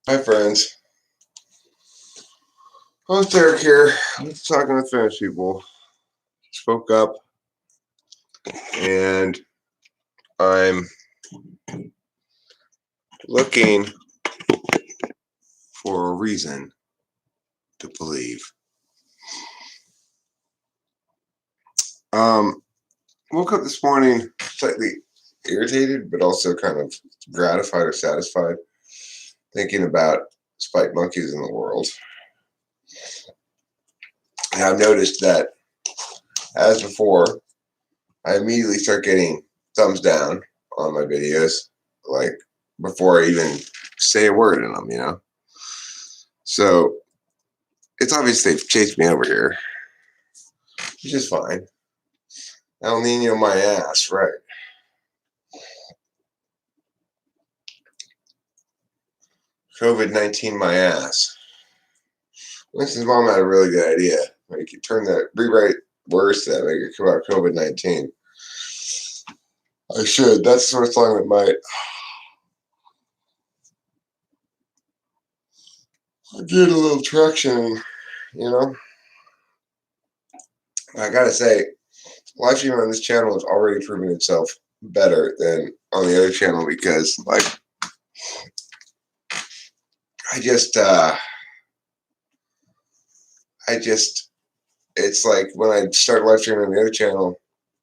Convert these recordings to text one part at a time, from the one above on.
Hi friends, I'm Derek here. I'm talking with Spanish people. Spoke up and I'm looking for a reason to believe. Um, Woke up this morning slightly irritated, but also kind of gratified or satisfied, thinking about spite monkeys in the world. And I've noticed that, as before, I immediately start getting thumbs down on my videos, like before I even say a word in them. So it's obvious they've chased me over here, which is fine. El Nino my ass, right? COVID-19 my ass. Winston's mom had a really good idea. Like, you turn that, rewrite words to that, make it come out COVID-19. I should. That's the sort of song that might get a little traction. I gotta say, live streaming on this channel has already proven itself better than on the other channel because, like, I just, it's like when I started live streaming on the other channel,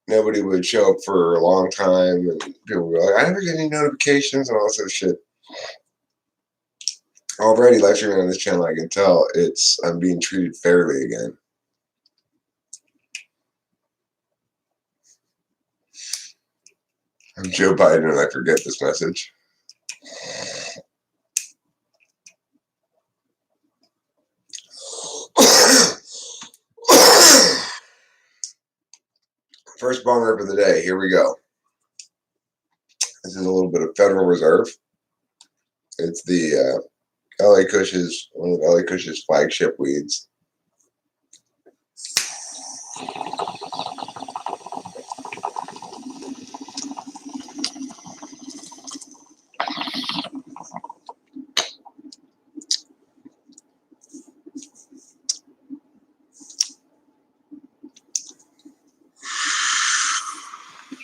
nobody would show up for a long time, and people would be like, I never get any notifications and all that sort of shit. Already live streaming on this channel, I can tell I'm being treated fairly again. I'm Joe Biden and I forget this message. First bonger of the day. Here we go. This is a little bit of Federal Reserve. It's the one of LA Kush's flagship weeds.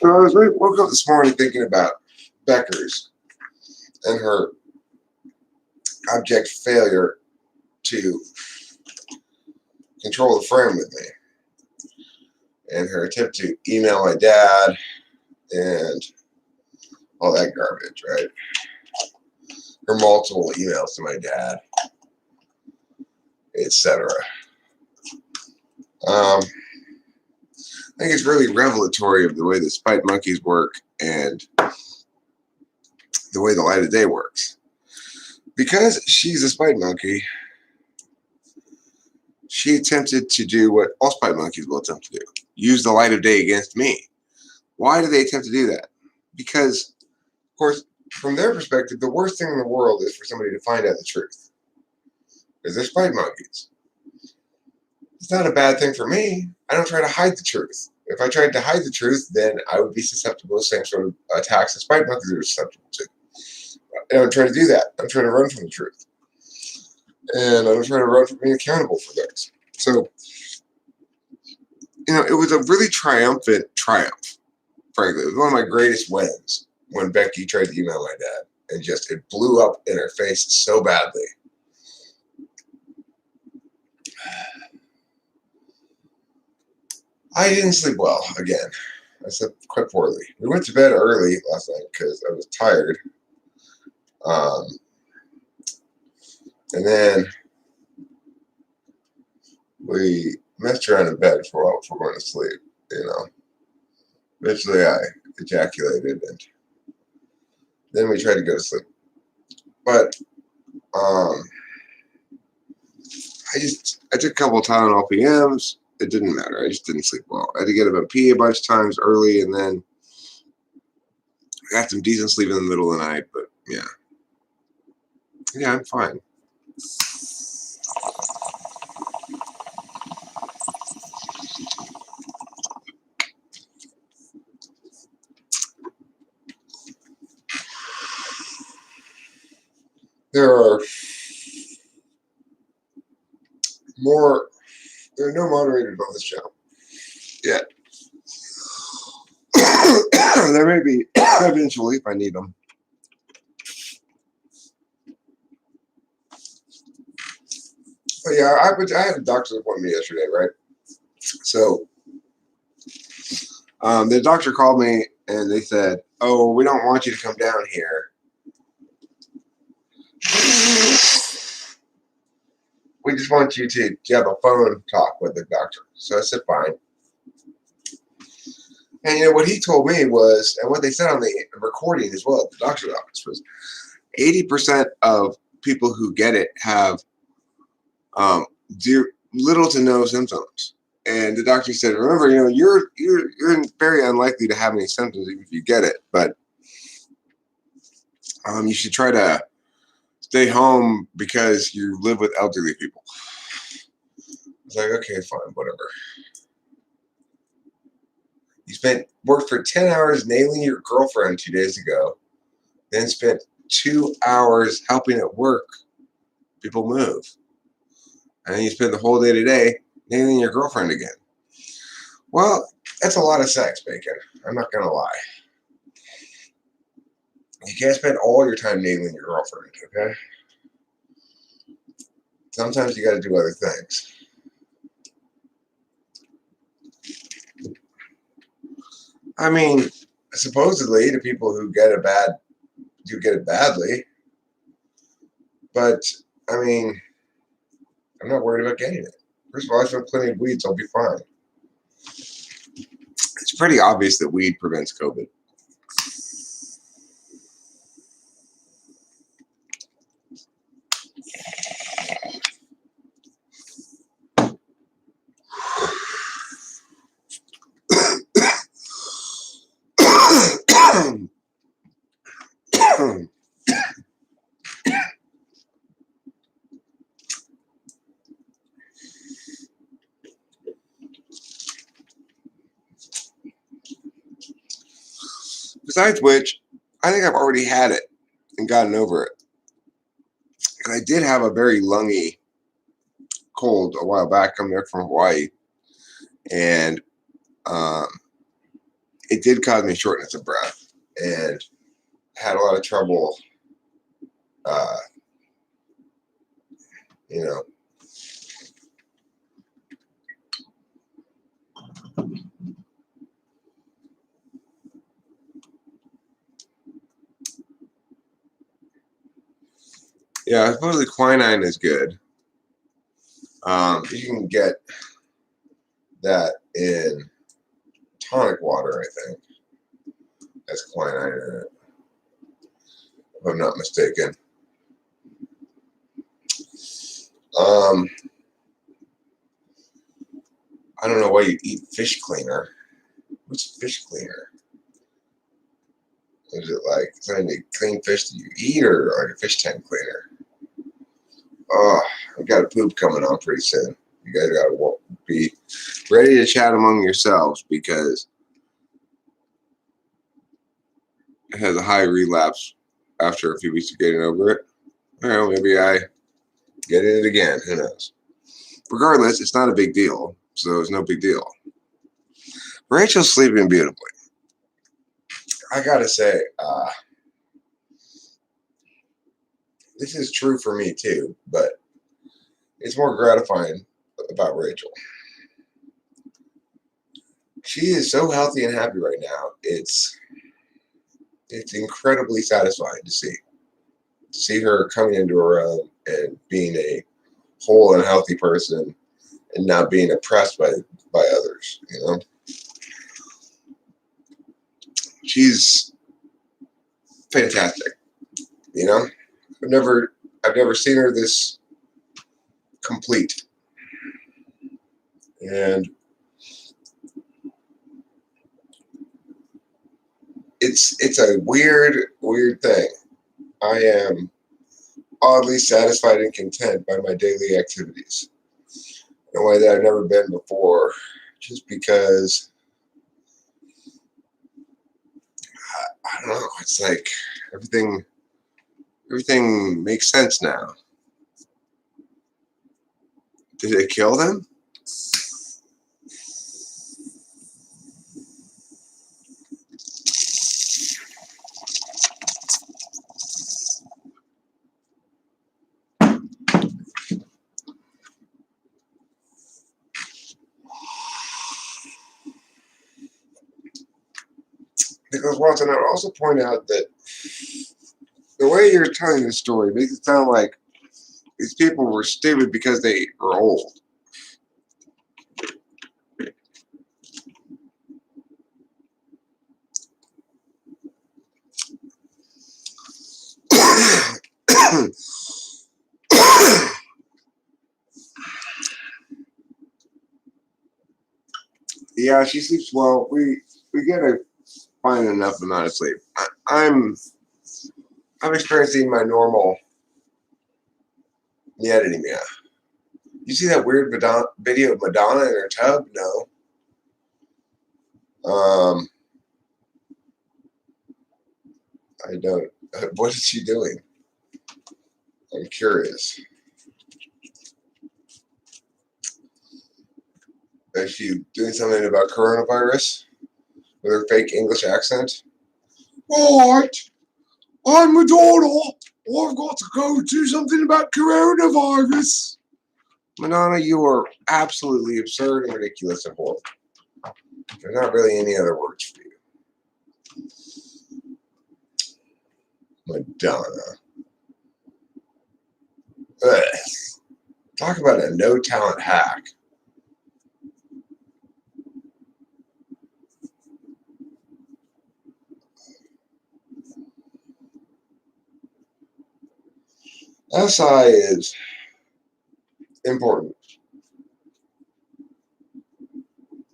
So I woke up this morning thinking about Becker's and her abject failure to control the frame with me, and her attempt to email my dad and all that garbage, right? Her multiple emails to my dad, etc. I think it's really revelatory of the way the spite monkeys work and the way the light of day works. Because she's a spite monkey, she attempted to do what all spite monkeys will attempt to do: use the light of day against me. Why do they attempt to do that? Because, of course, from their perspective, the worst thing in the world is for somebody to find out the truth. Because they're spite monkeys. It's not a bad thing for me. I don't try to hide the truth. If I tried to hide the truth, then I would be susceptible to the same sort of attacks that spite monkeys are susceptible to. I don't try to do that. I'm trying to run from the truth. And I'm trying to run from being accountable for things. So, it was a really triumphant triumph, frankly. It was one of my greatest wins when Becky tried to email my dad. And just, it blew up in her face so badly. I didn't sleep well again. I slept quite poorly. We went to bed early last night because I was tired. And then we messed around in bed for a while before going to sleep. Eventually I ejaculated, and then we tried to go to sleep. But I took a couple of Tylenol PMs. It didn't matter. I just didn't sleep well. I had to get up and pee a bunch of times early, and then I got some decent sleep in the middle of the night. But yeah, I'm fine. There are more. There are no moderators on this channel yet. There may be eventually if I need them. But yeah, I had a doctor's appointment yesterday, right? So the doctor called me and they said, "Oh, we don't want you to come down here. We just want you to have a phone talk with the doctor." So I said, "Fine." And you know what he told me was, and what they said on the recording as well at the doctor's office was, 80% of people who get it have little to no symptoms. And the doctor said, "Remember, you know, you're very unlikely to have any symptoms even if you get it, but you should try to stay home because you live with elderly people." I was like, "Okay, fine, whatever." You worked for 10 hours nailing your girlfriend 2 days ago, then spent 2 hours helping at work people move. And then you spend the whole day today nailing your girlfriend again. Well, that's a lot of sex, Bacon. I'm not going to lie. You can't spend all your time nailing your girlfriend, okay? Sometimes you got to do other things. I mean, supposedly the people who get it bad do get it badly. But, I mean, I'm not worried about getting it. First of all, I smoke plenty of weed, so I'll be fine. It's pretty obvious that weed prevents COVID. Besides which, I think I've already had it and gotten over it. And I did have a very lungy cold a while back coming back from Hawaii. And it did cause me shortness of breath. And had a lot of trouble, you know. Yeah, supposedly quinine is good. You can get that in tonic water, I think. Has quinine in it, if I'm not mistaken. I don't know why you eat fish cleaner. What's fish cleaner? Is it like something to clean fish that you eat, or a fish tank cleaner? Oh, I've got a poop coming on pretty soon. You guys got to be ready to chat among yourselves because it has a high relapse after a few weeks of getting over it. I don't know, maybe I get it again. Who knows? Regardless, it's not a big deal, so it's no big deal. Rachel's sleeping beautifully. I gotta say, this is true for me too, but it's more gratifying about Rachel. She is so healthy and happy right now. It's incredibly satisfying to see her coming into her own and being a whole and healthy person and not being oppressed by others. You know, she's fantastic. You know, I've never seen her this complete, and it's a weird thing. I am oddly satisfied and content by my daily activities in a way that I've never been before, just because I don't know. It's like everything makes sense now. Did it kill them? Because Watson, I would also point out that the way you're telling this story makes it sound like these people were stupid because they were old. Yeah, she sleeps well. We get a fine enough amount of sleep. I'm experiencing my normal editing. Yeah. You see that weird video of Madonna in her tub? No. I don't. What is she doing? I'm curious. Is she doing something about coronavirus with her fake English accent? All right, I'm Madonna. I've got to go do something about coronavirus. Madonna, you are absolutely absurd and ridiculous and horrible. There's not really any other words for you. Madonna. Ugh. Talk about a no-talent hack. SI is important.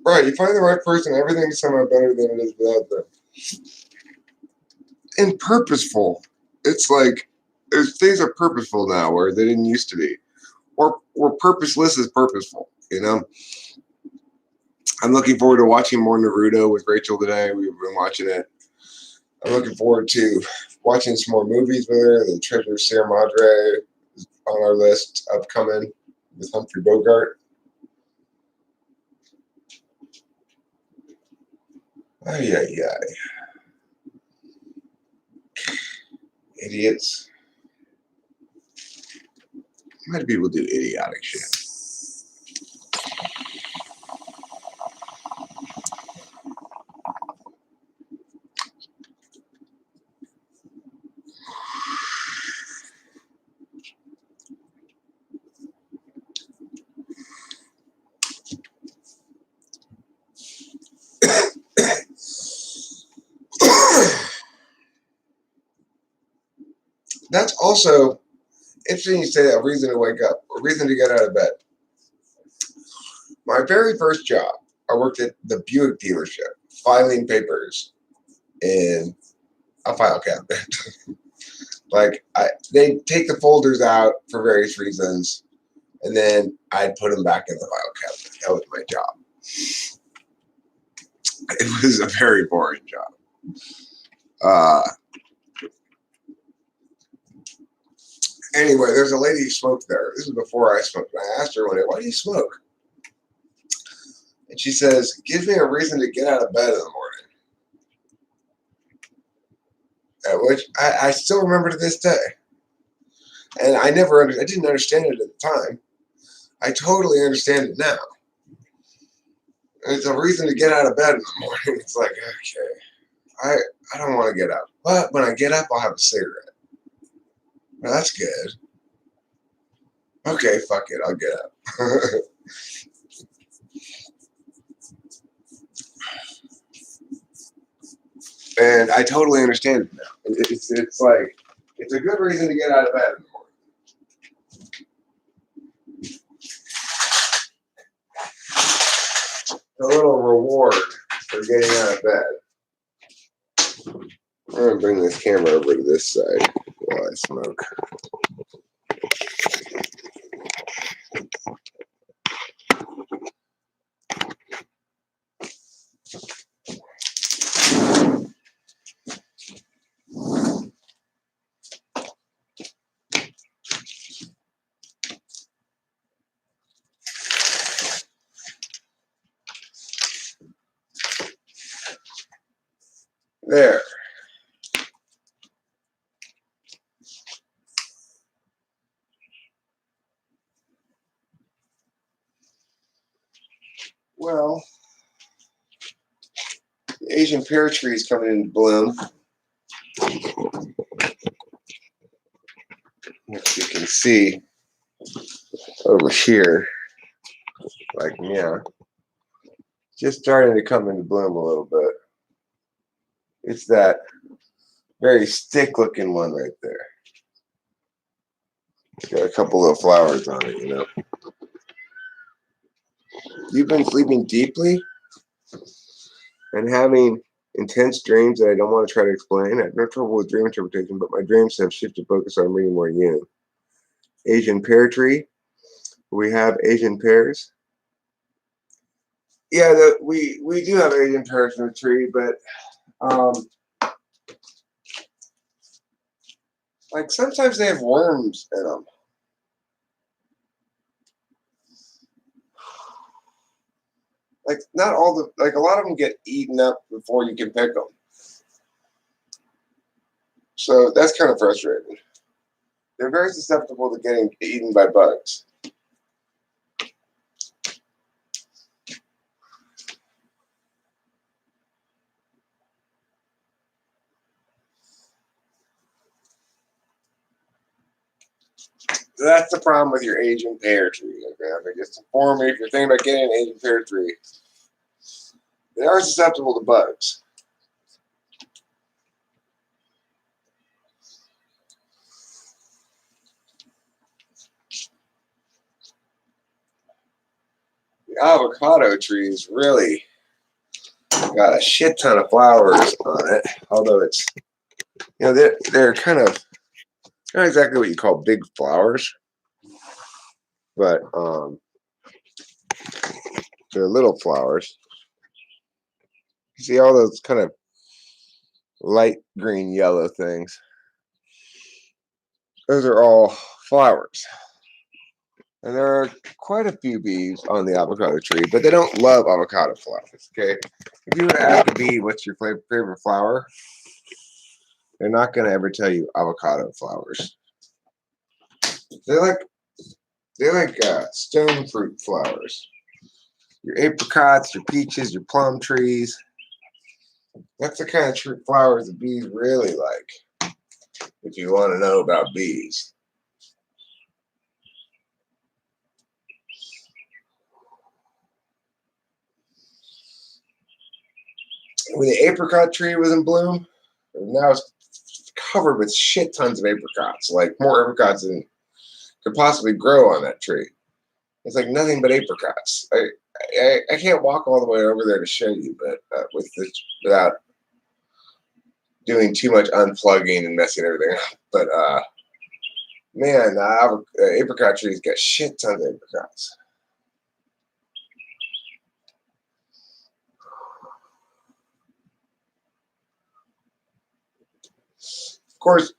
Right, you find the right person, everything's somehow better than it is without them. And purposeful. It's like things are purposeful now where they didn't used to be. Or purposeless is purposeful, you know? I'm looking forward to watching more Naruto with Rachel today. We've been watching it. I'm looking forward to watching some more movies with her. The Treasure of Sierra Madre is on our list upcoming with Humphrey Bogart. Ay, ay, ay. Idiots. How many people do idiotic shit? That's also interesting you say that, a reason to wake up, a reason to get out of bed. My very first job, I worked at the Buick dealership, filing papers in a file cabinet. Like, they take the folders out for various reasons, and then I'd put them back in the file cabinet. That was my job. It was a very boring job. Anyway, there's a lady who smoked there. This is before I smoked. I asked her one day, "Why do you smoke?" And she says, "It gives me a reason to get out of bed in the morning." At which I still remember to this day. And I didn't understand it at the time. I totally understand it now. And it's a reason to get out of bed in the morning. It's like, okay, I don't want to get up. But when I get up, I'll have a cigarette. Well, that's good. Okay, fuck it, I'll get up. And I totally understand it now. It's like, it's a good reason to get out of bed in the morning. A little reward for getting out of bed. I'm going to bring this camera over to this side while I smoke. There. Well, the Asian pear tree is coming into bloom. If you can see over here, like, yeah, just starting to come into bloom a little bit. It's that very stick-looking one right there. It's got a couple of flowers on it, you know. You've been sleeping deeply and having intense dreams that I don't want to try to explain. I have no trouble with dream interpretation, but my dreams have shifted focus on reading more you. Asian pear tree. We have Asian pears. Yeah, we do have Asian pears in the tree, but like sometimes they have worms in them. Like not all the, like a lot of them get eaten up before you can pick them. So that's kind of frustrating. They're very susceptible to getting eaten by bugs. So that's the problem with your Asian pear tree. Okay, just inform me if you're thinking about getting an Asian pear tree. They are susceptible to bugs. The avocado tree is really got a shit ton of flowers on it. Although it's, you know, they're kind of not exactly what you call big flowers, but they're little flowers. You see all those kind of light green yellow things? Those are all flowers. And there are quite a few bees on the avocado tree, but they don't love avocado flowers, okay? If you were to ask a bee what's your favorite flower, they're not going to ever tell you avocado flowers. They like stone fruit flowers. Your apricots, your peaches, your plum trees. That's the kind of flowers the bees really like, if you want to know about bees. When the apricot tree was in bloom, now it's covered with shit tons of apricots, like more apricots than could possibly grow on that tree. It's like nothing but apricots. I can't walk all the way over there to show you, but without doing too much unplugging and messing everything up. But man, the apricot trees got shit tons of apricots. Of course,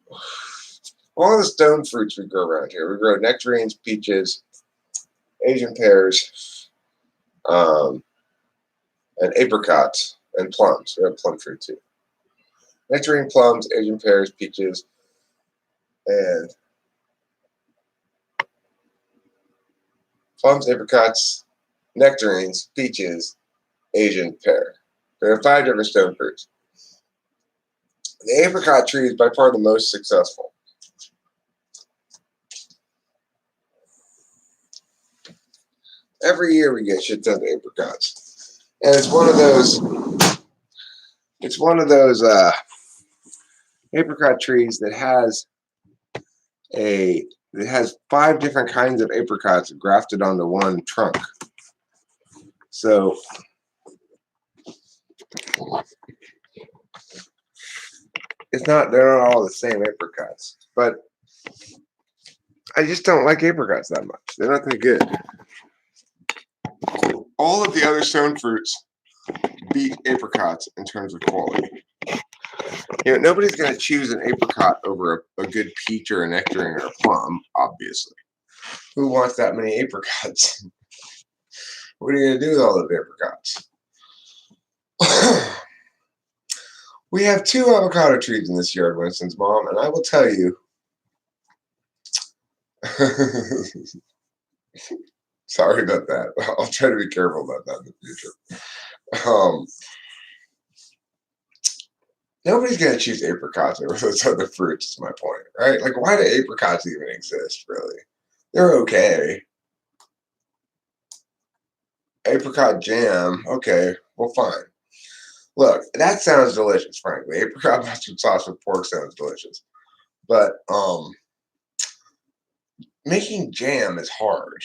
all the stone fruits we grow around here. We grow nectarines, peaches, Asian pears, and apricots, and plums. We have plum fruit too. Nectarine, plums, Asian pears, peaches, and plums, apricots, nectarines, peaches, Asian pear. There are 5 different stone fruits. The apricot tree is by far the most successful. Every year we get shit tons of apricots, and it's one of those apricot trees that has 5 different kinds of apricots grafted onto one trunk. So they're not all the same apricots, but I just don't like apricots that much. They're not that good. All of the other stone fruits beat apricots in terms of quality. You know, nobody's going to choose an apricot over a good peach or a nectarine or a plum, obviously. Who wants that many apricots? What are you going to do with all those apricots? We have 2 avocado trees in this yard, Winston's mom, and I will tell you. Sorry about that. I'll try to be careful about that in the future. Nobody's going to choose apricots over those other fruits, is my point, right? Like, why do apricots even exist, really? They're okay. Apricot jam, okay, well, fine. Look, that sounds delicious, frankly. Apricot mustard sauce with pork sounds delicious. But making jam is hard,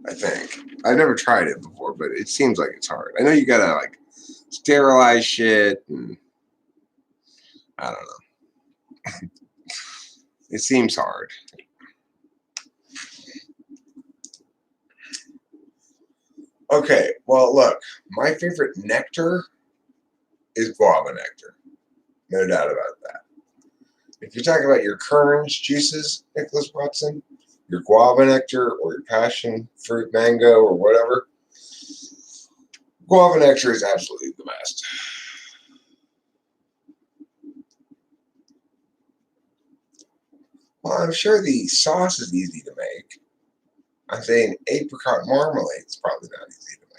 I think. I've never tried it before, but it seems like it's hard. I know you gotta, like, sterilize shit, and I don't know. It seems hard. Okay, well, look, my favorite nectar is guava nectar. No doubt about that. If you're talking about your Kern's juices, Nicholas Watson, your guava nectar or your passion fruit mango or whatever, guava nectar is absolutely the best. Well, I'm sure the sauce is easy to make. I'm saying apricot marmalade is probably not easy to make.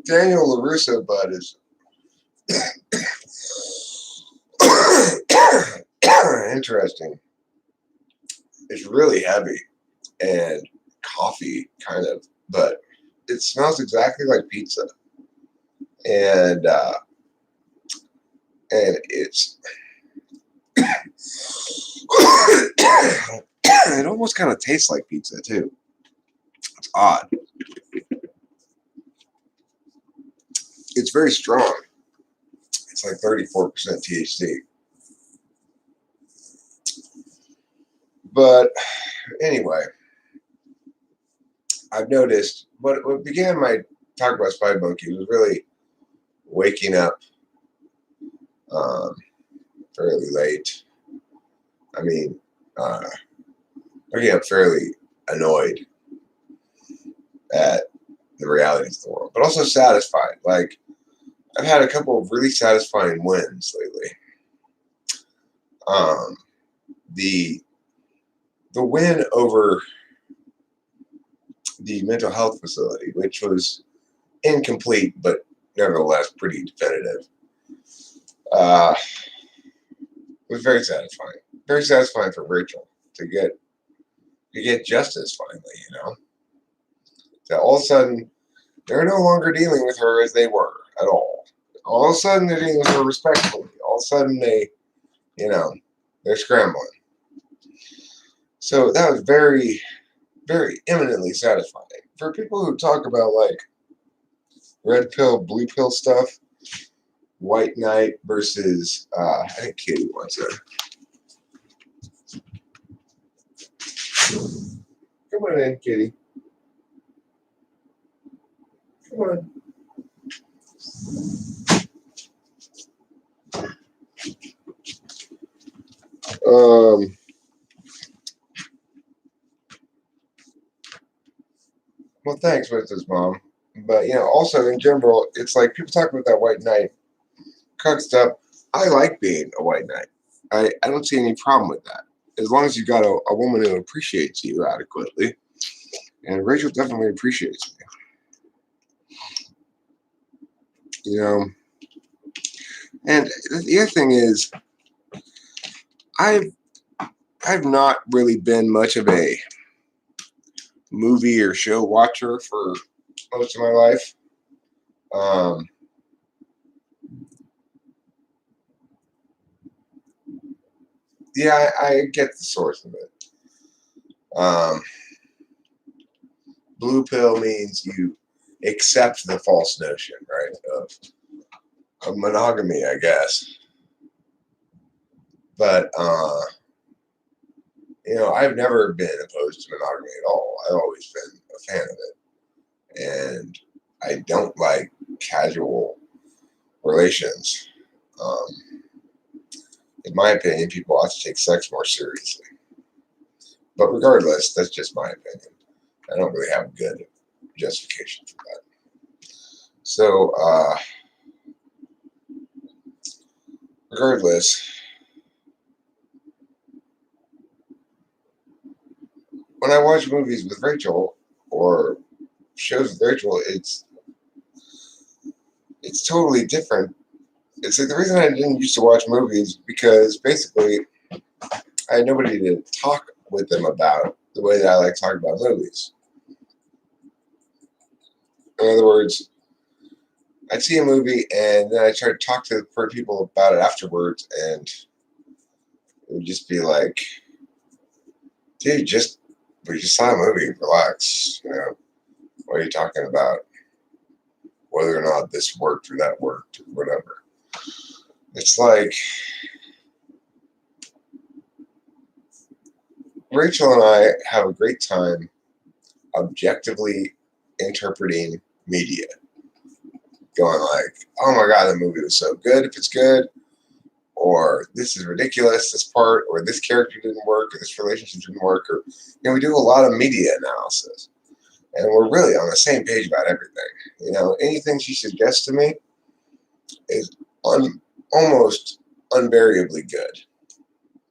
Daniel LaRusso bud is interesting. It's really heavy and coffee, kind of, but it smells exactly like pizza. And it's it almost kind of tastes like pizza too. It's odd. It's very strong. It's like 34% THC. But anyway, I've noticed what began my talk about Spy Monkey was really waking up fairly late. I mean, waking up fairly annoyed at the realities of the world, but also satisfied. Like, I've had a couple of really satisfying wins lately. The win over the mental health facility, which was incomplete but nevertheless pretty definitive, was very satisfying. Very satisfying for Rachel to get justice finally. That all of a sudden they're no longer dealing with her as they were at all. All of a sudden they're dealing with her respectfully. All of a sudden they're scrambling. So that was very, very eminently satisfying. For people who talk about like red pill, blue pill stuff, white knight versus I think Kitty wants it. Come on in, Kitty. Come on. Well, thanks, Winston's mom. But also in general, it's like people talk about that white knight cuck stuff. I like being a white knight. I don't see any problem with that, as long as you got a woman who appreciates you adequately. And Rachel definitely appreciates me. And the other thing is, I've not really been much of a movie or show watcher for most of my life. Yeah, I get the source of it. Blue pill means you accept the false notion, right, of monogamy, I guess. But I've never been opposed to monogamy at all. I've always been a fan of it. And I don't like casual relations. Um, in my opinion, people ought to take sex more seriously. But regardless, that's just my opinion. I don't really have a good justification for that. So, regardless, when I watch movies with Rachel or shows with Rachel, it's totally different. It's like the reason I didn't used to watch movies because basically I had nobody to talk with them about the way that I like talking about movies. In other words, I'd see a movie and then I try to talk to people about it afterwards, and it would just be like, dude, we just saw a movie, relax. What are you talking about? Whether or not this worked or that worked or whatever. It's like Rachel and I have a great time objectively interpreting media. Going like, oh my god, the movie was so good if it's good, or this is ridiculous, this part, or this character didn't work, or this relationship didn't work, or we do a lot of media analysis. And we're really on the same page about everything. Anything she suggests to me is almost unvariably good.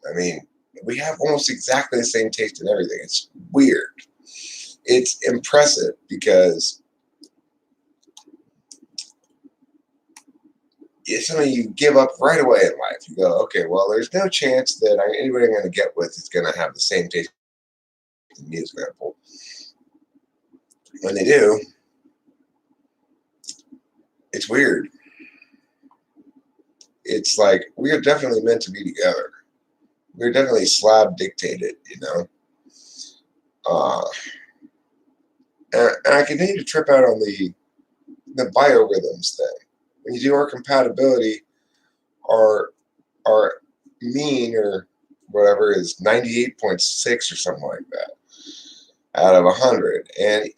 I mean, we have almost exactly the same taste in everything. It's weird. It's impressive because it's something you give up right away in life. You go, okay, well, there's no chance that anybody I'm going to get with is going to have the same taste in me, for example. When they do, it's weird. It's like we are definitely meant to be together. We're definitely slab dictated, and I continue to trip out on the biorhythms thing. When you do our compatibility, our mean or whatever is 98.6 or something like that out of 100, and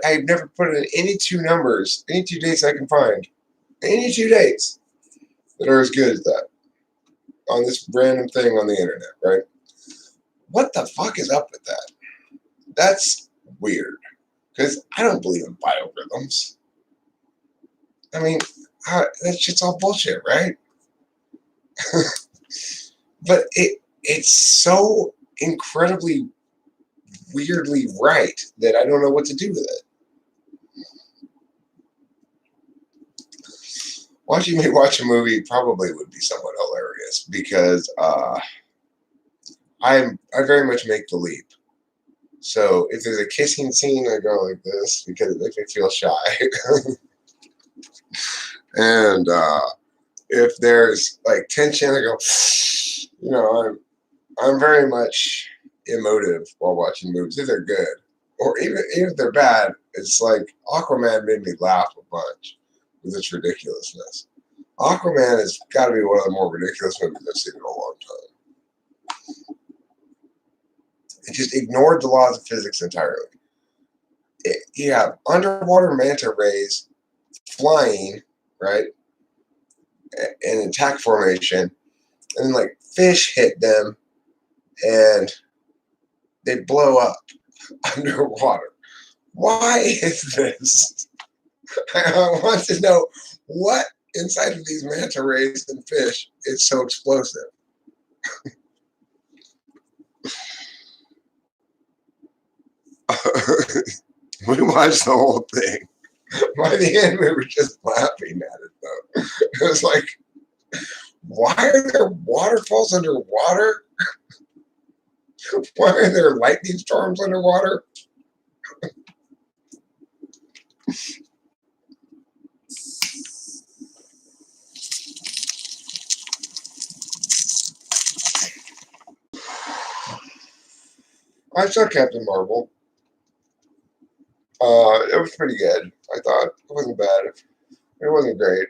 I've never put in any two dates I can find, any two dates that are as good as that on this random thing on the internet, right? What the fuck is up with that? That's weird, because I don't believe in biorhythms. I mean, that shit's all bullshit, right? But it's so incredibly weirdly right that I don't know what to do with it. Watching me watch a movie probably would be somewhat hilarious because I very much make the leap. So if there's a kissing scene, I go like this because it makes me feel shy. And if there's like tension, I go, I'm very much emotive while watching movies if they're good, or even if they're bad. It's like Aquaman made me laugh a bunch with its ridiculousness. Aquaman has got to be one of the more ridiculous movies I've seen in a long time. It just ignored the laws of physics entirely. You have underwater manta rays flying, right, in attack formation, and then like fish hit them and they blow up underwater. Why is this? I want to know what inside of these manta rays and fish is so explosive. We watched the whole thing. By the end, we were just laughing at it, though. It was like, why are there waterfalls underwater? Why are there lightning storms underwater? I saw Captain Marvel. It was pretty good. I thought it wasn't bad. It wasn't great.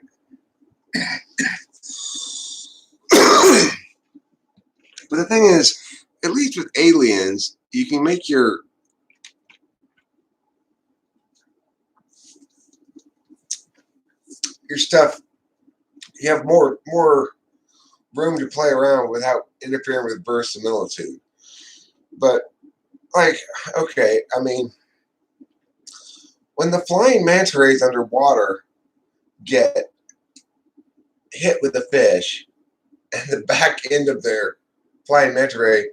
But the thing is, at least with aliens, you can make your stuff. You have more room to play around without interfering with verisimilitude. But like, okay, I mean, when the flying manta rays underwater get hit with a fish, and the back end of their flying manta ray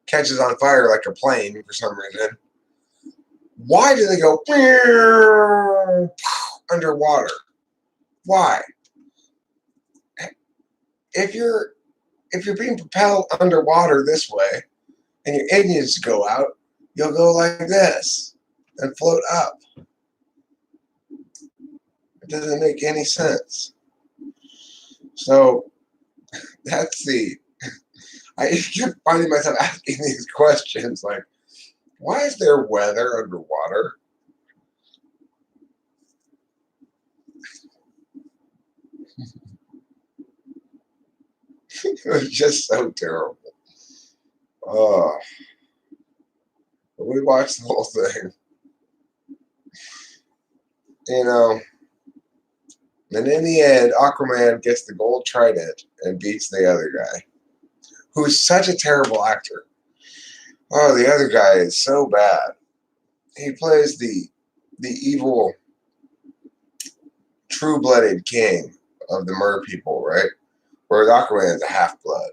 catches on fire like a plane for some reason, why do they go underwater? Why? If you're being propelled underwater this way and your engines go out, you'll go like this and float up. It doesn't make any sense. So that's I keep finding myself asking these questions like, why is there weather underwater? It was just so terrible. Oh, but we watched the whole thing. You know, and in the end, Aquaman gets the gold trident and beats the other guy, who's such a terrible actor. Oh, the other guy is so bad. He plays the evil, true-blooded king of the Mer people, right? Whereas Aquaman is a half-blood.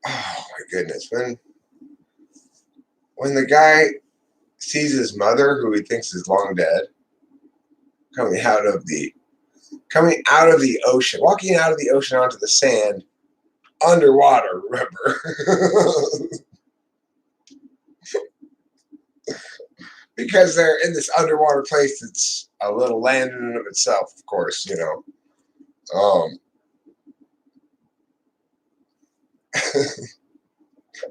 Oh my goodness! When the guy sees his mother, who he thinks is long dead, coming out of the ocean, walking out of the ocean onto the sand, underwater. Remember, because they're in this underwater place that's a little land in and of itself. Of course, you know.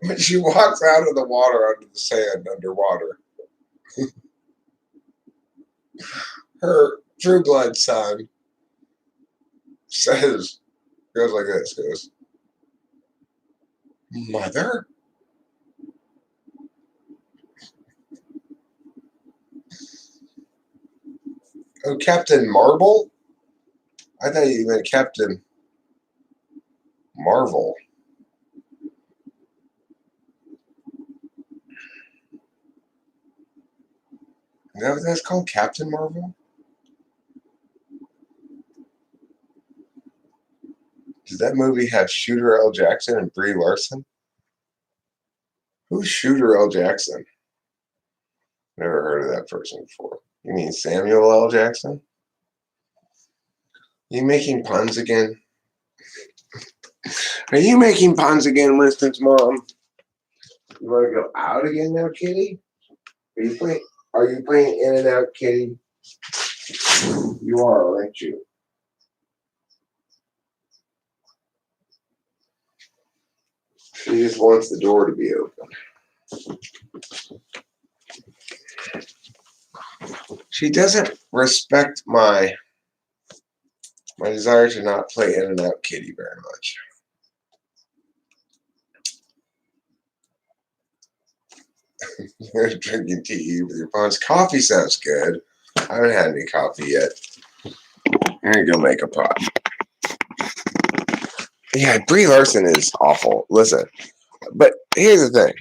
When she walks out of the water onto the sand underwater, her true blood son goes like this, goes, "Mother?" Oh, Captain Marvel? I thought you meant Captain Marvel. Is that what that's called? Captain Marvel? Does that movie have Shooter L. Jackson and Brie Larson? Who's Shooter L. Jackson? Never heard of that person before. You mean Samuel L. Jackson? Are you making puns again? Are you making puns again, Winston's mom? You want to go out again now, kitty? Are you playing in and out, kitty? You are, aren't you? She just wants the door to be open. She doesn't respect my desire to not play in and out kitty very much. You're drinking tea with your puns. Coffee sounds good. I haven't had any coffee yet. I'm gonna go make a pot. Yeah, Brie Larson is awful. Listen, but here's the thing.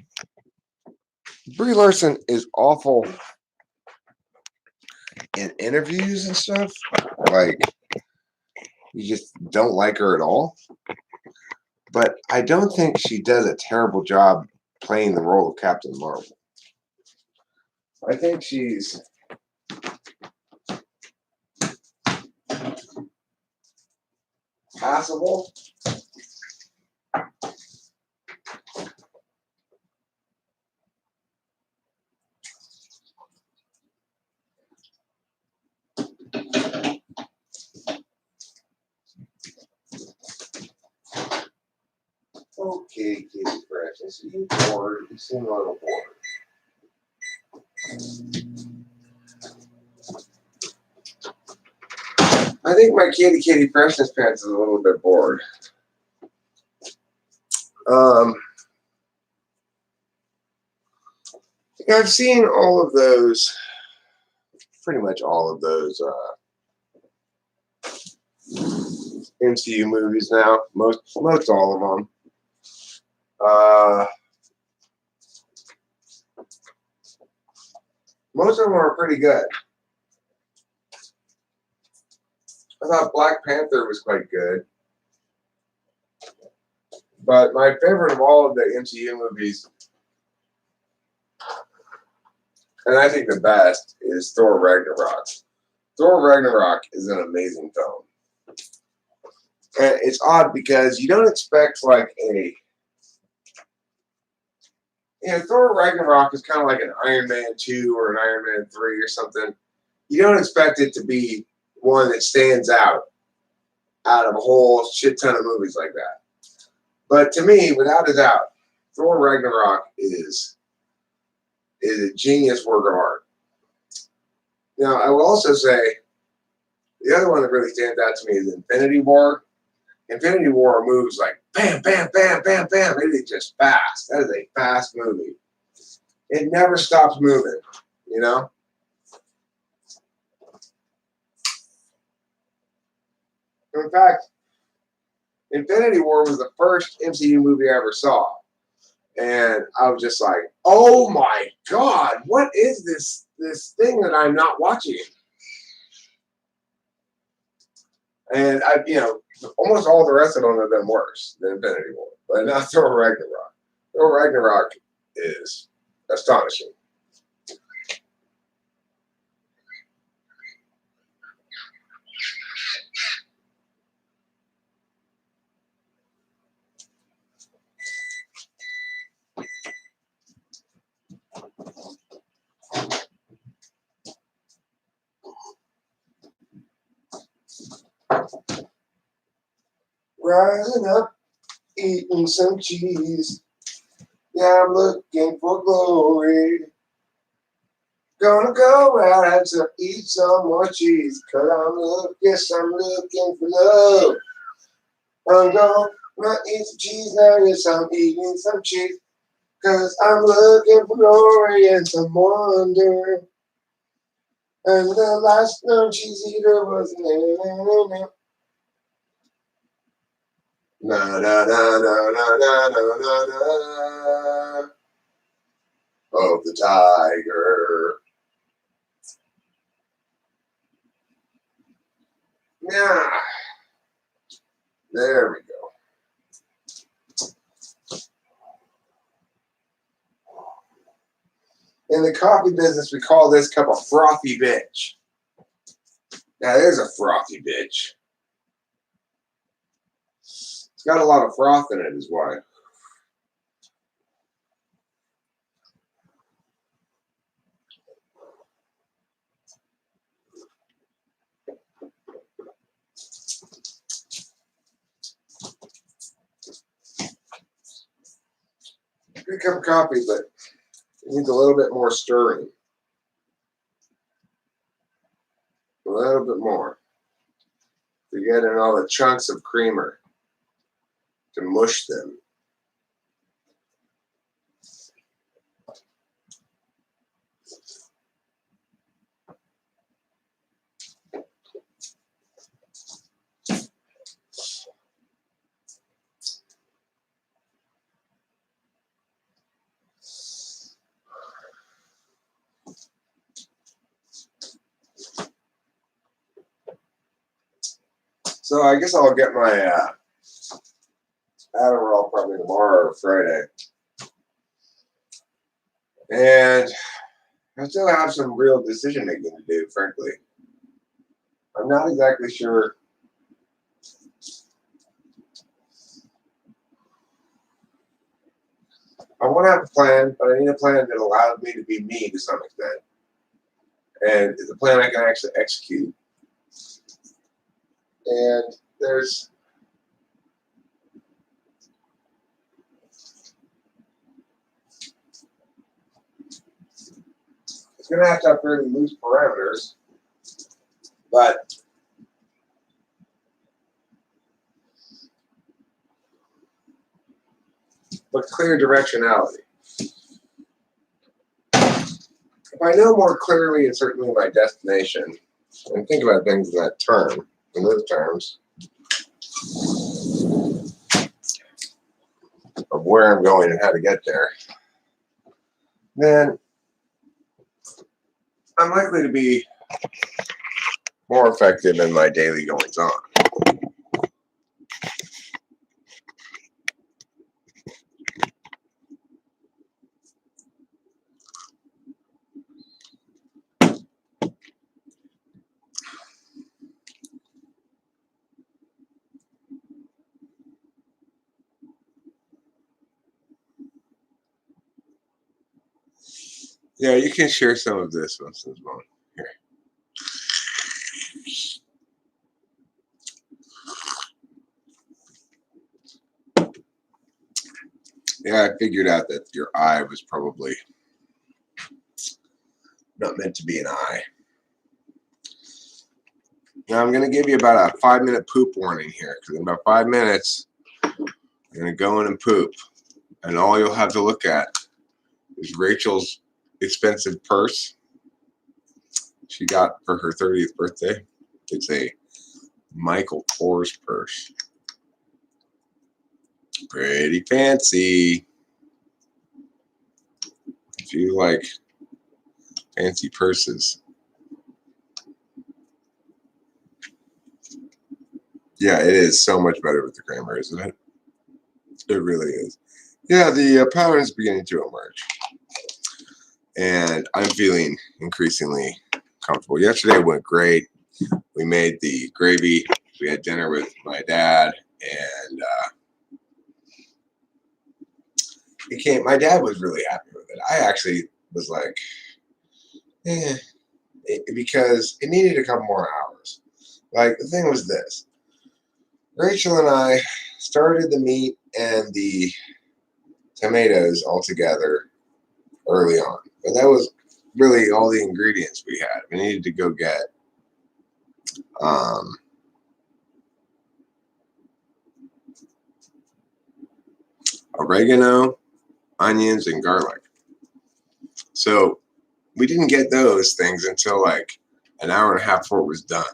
Brie Larson is awful in interviews and stuff. Like, you just don't like her at all. But I don't think she does a terrible job playing the role of Captain Marvel. I think she's passable. Okay, Kitty Precious, are you bored? You seem a little bored. I think my Kitty Precious pants is a little bit bored. Um, I've seen all of those, pretty much all of those MCU movies now. Most all of them. Most of them are pretty good. I thought Black Panther was quite good. But my favorite of all of the MCU movies, and I think the best, is Thor Ragnarok. Thor Ragnarok is an amazing film. And it's odd because you don't expect like a... Thor Ragnarok is kind of like an Iron Man 2 or an Iron Man 3 or something. You don't expect it to be one that stands out of a whole shit ton of movies like that. But to me, without a doubt, Thor Ragnarok is a genius work of art. Now, I will also say, the other one that really stands out to me is Infinity War. Infinity War moves like bam, bam, bam, bam, bam. It is just fast. That is a fast movie. It never stops moving, you know? In fact, Infinity War was the first MCU movie I ever saw. And I was just like, oh my God, what is this thing that I'm not watching? And almost all the rest of them have been worse than Infinity War. But not Thor Ragnarok. Thor Ragnarok is astonishing. Rising up, eating some cheese. Yeah, I'm looking for glory. Gonna go out to eat some more cheese. Cause I'm looking for love. I'm gonna eat some cheese now. Yes, I'm eating some cheese. Cause I'm looking for glory and some wonder. And the last known cheese eater was na na na na na na na na na of the tiger. Yeah, there we go. In the coffee business, we call this cup a frothy bitch. Now, there's a frothy bitch. It's got a lot of froth in it, is why. Good cup of coffee, but it needs a little bit more stirring. A little bit more. To get in all the chunks of creamer. To mush them. So I guess I'll get my Adderall probably tomorrow or Friday. And I still have some real decision making to do, frankly. I'm not exactly sure. I want to have a plan, but I need a plan that allows me to be me to some extent. And it's a plan I can actually execute. And there's it's going to have fairly loose parameters, but but clear directionality. If I know more clearly and certainly my destination, and think about things in that term, in those terms, of where I'm going and how to get there, then I'm likely to be more effective in my daily goings on. Yeah, you can share some of this once as well. Here. Yeah, I figured out that your eye was probably not meant to be an eye. Now I'm going to give you about a 5-minute poop warning here, because in about 5 minutes, I'm going to go in and poop, and all you'll have to look at is Rachel's expensive purse she got for her 30th birthday. It's a Michael Kors purse. Pretty fancy. If you like fancy purses. Yeah, it is so much better with the creamer, isn't it? It really is. Yeah, the pattern is beginning to emerge. And I'm feeling increasingly comfortable. Yesterday went great. We made the gravy. We had dinner with my dad, and my dad was really happy with it. I actually was like, because it needed a couple more hours. Like, the thing was this. Rachel and I started the meat and the tomatoes all together early on. But that was really all the ingredients we had. We needed to go get oregano, onions, and garlic. So we didn't get those things until like an hour and a half before it was done.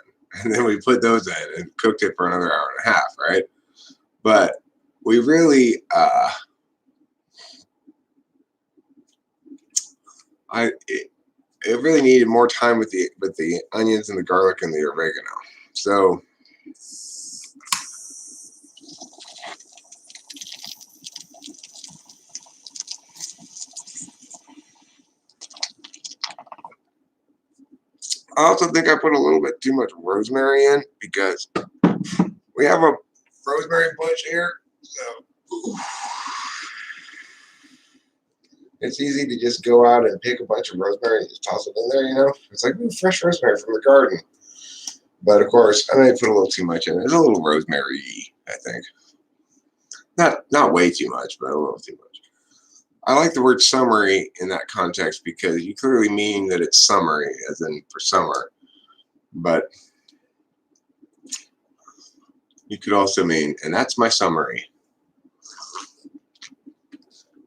And then we put those in and cooked it for another hour and a half, right? But we really, it really needed more time with the onions and the garlic and the oregano. So I also think I put a little bit too much rosemary in, because we have a rosemary bush here, so it's easy to just go out and pick a bunch of rosemary and just toss it in there, you know? It's like, ooh, fresh rosemary from the garden. But of course, I may put a little too much in it. There's a little rosemary, I think. Not way too much, but a little too much. I like the word summery in that context because you clearly mean that it's summery, as in for summer. But you could also mean, and that's my summary.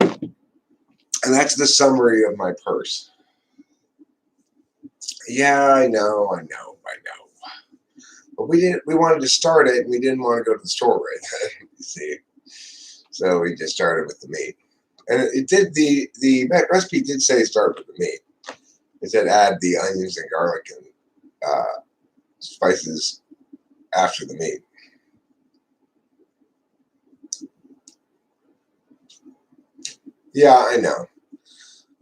And that's the summary of my purse. Yeah, I know. But we wanted to start it, and we didn't want to go to the store right then, you see. So we just started with the meat. And it did, the recipe did say start with the meat. It said add the onions and garlic and spices after the meat. Yeah, I know.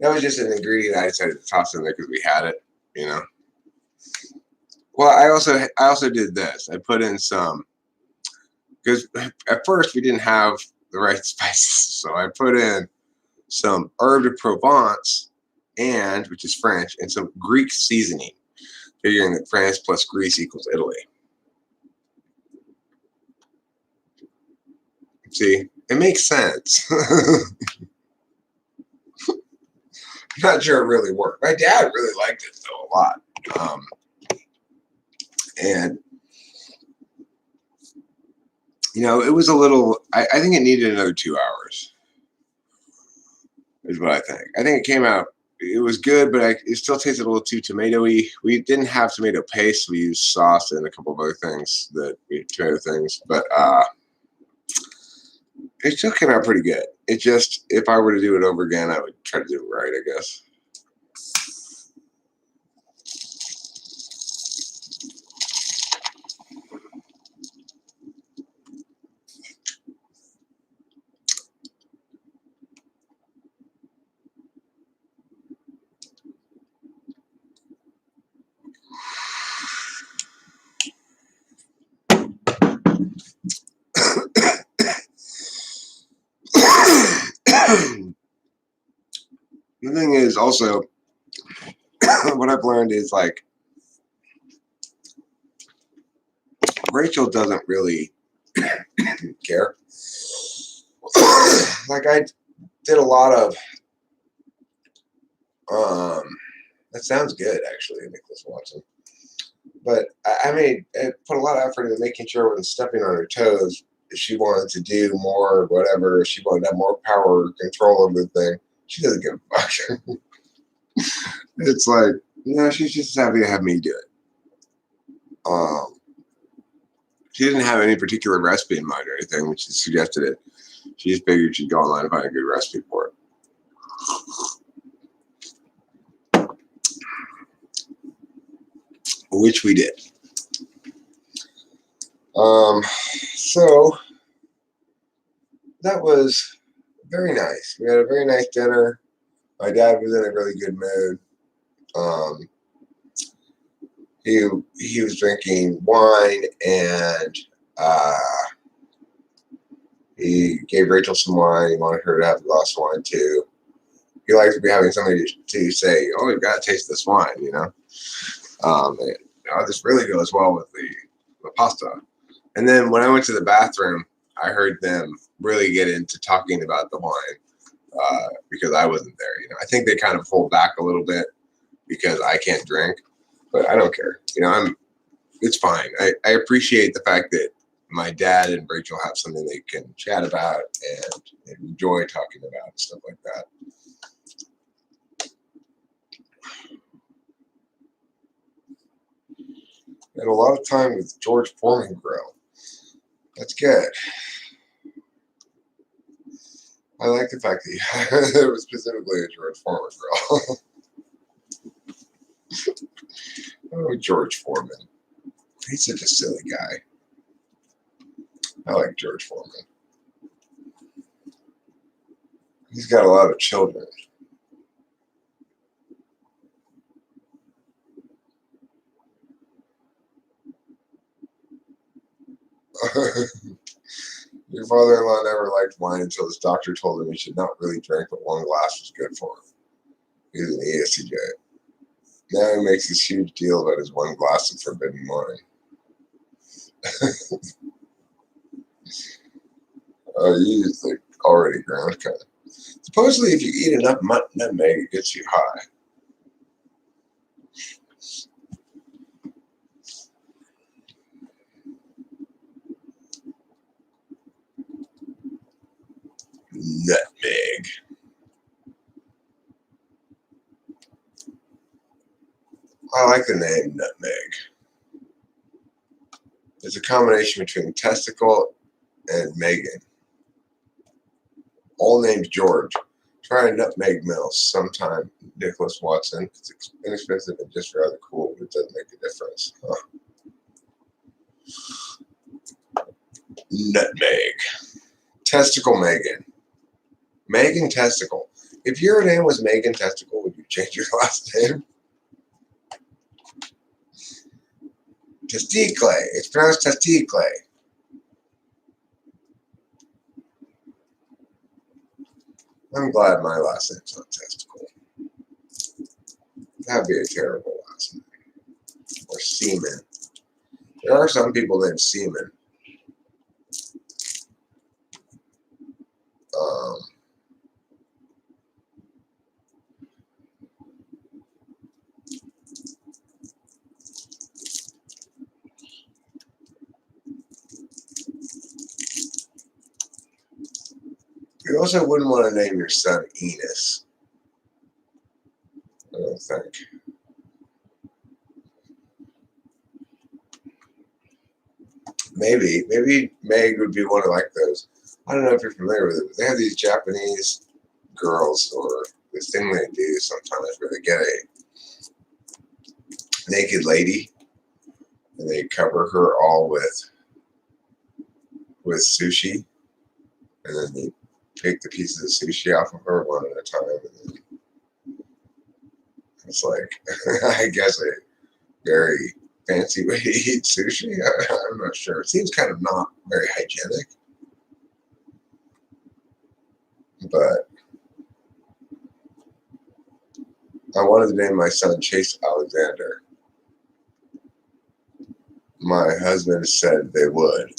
That was just an ingredient I decided to toss in there because we had it, you know. Well, I also did this. I put in some, because at first we didn't have the right spices, so I put in some herb de Provence, which is French, and some Greek seasoning, figuring that France plus Greece equals Italy. See, it makes sense. I'm not sure it really worked. My dad really liked it though a lot, and you know, it was a little. I think it needed another 2 hours. is what I think. I think it came out. It was good, but it still tasted a little too tomatoey. We didn't have tomato paste. We used sauce and a couple of other things tomato things, but it still came out pretty good. It just, if I were to do it over again, I would try to do it right, I guess. The thing is also, what I've learned is like, Rachel doesn't really care. Like I did a lot of, that sounds good actually, Nicholas Watson. But I put a lot of effort into making sure I wasn't stepping on her toes. If she wanted to do more or whatever, if she wanted to have more power or control over the thing, she doesn't give a fuck. It's like, she's just happy to have me do it. She didn't have any particular recipe in mind or anything when she suggested it. She just figured she'd go online and find a good recipe for it. Which we did. So that was very nice. We had a very nice dinner. My dad was in a really good mood. He was drinking wine, and he gave Rachel some wine. He wanted her to have a glass of wine too. He likes to be having somebody to say, "Oh, you've got to taste this wine," this really goes well with the pasta. And then when I went to the bathroom, I heard them really get into talking about the wine because I wasn't there. I think they kind of pulled back a little bit because I can't drink, but I don't care. It's fine. I appreciate the fact that my dad and Rachel have something they can chat about and enjoy talking about and stuff like that. And a lot of time with George Foreman grill. That's good. I like the fact that it was specifically a George Foreman grill. Oh, George Foreman. He's such a silly guy. I like George Foreman. He's got a lot of children. Your father-in-law never liked wine until his doctor told him he should not really drink, but one glass was good for him. He was an ESTJ. Now he makes this huge deal about his one glass of forbidden wine. He's like already ground cut. Supposedly, if you eat enough nutmeg, it gets you high. Nutmeg. I like the name nutmeg. It's a combination between testicle and Megan. All named George. Try a nutmeg mill sometime, Nicholas Watson. It's inexpensive and just rather cool, but it doesn't make a difference. Nutmeg. Testicle Megan. Megan Testicle. If your name was Megan Testicle, would you change your last name? Testicle. It's pronounced Testicle. I'm glad my last name's not Testicle. That'd be a terrible last name. Or Seaman. There are some people named Seaman. You also wouldn't want to name your son Enos. I don't think. Maybe Meg would be one of like those. I don't know if you're familiar with it, but they have these Japanese girls or this thing they do sometimes where they get a naked lady and they cover her all with sushi, and then they pick the pieces of sushi off of her one at a time, and then it's like I guess a very fancy way to eat sushi. I'm not sure. It seems kind of not very hygienic, but I wanted to name my son Chase Alexander. My husband said they would.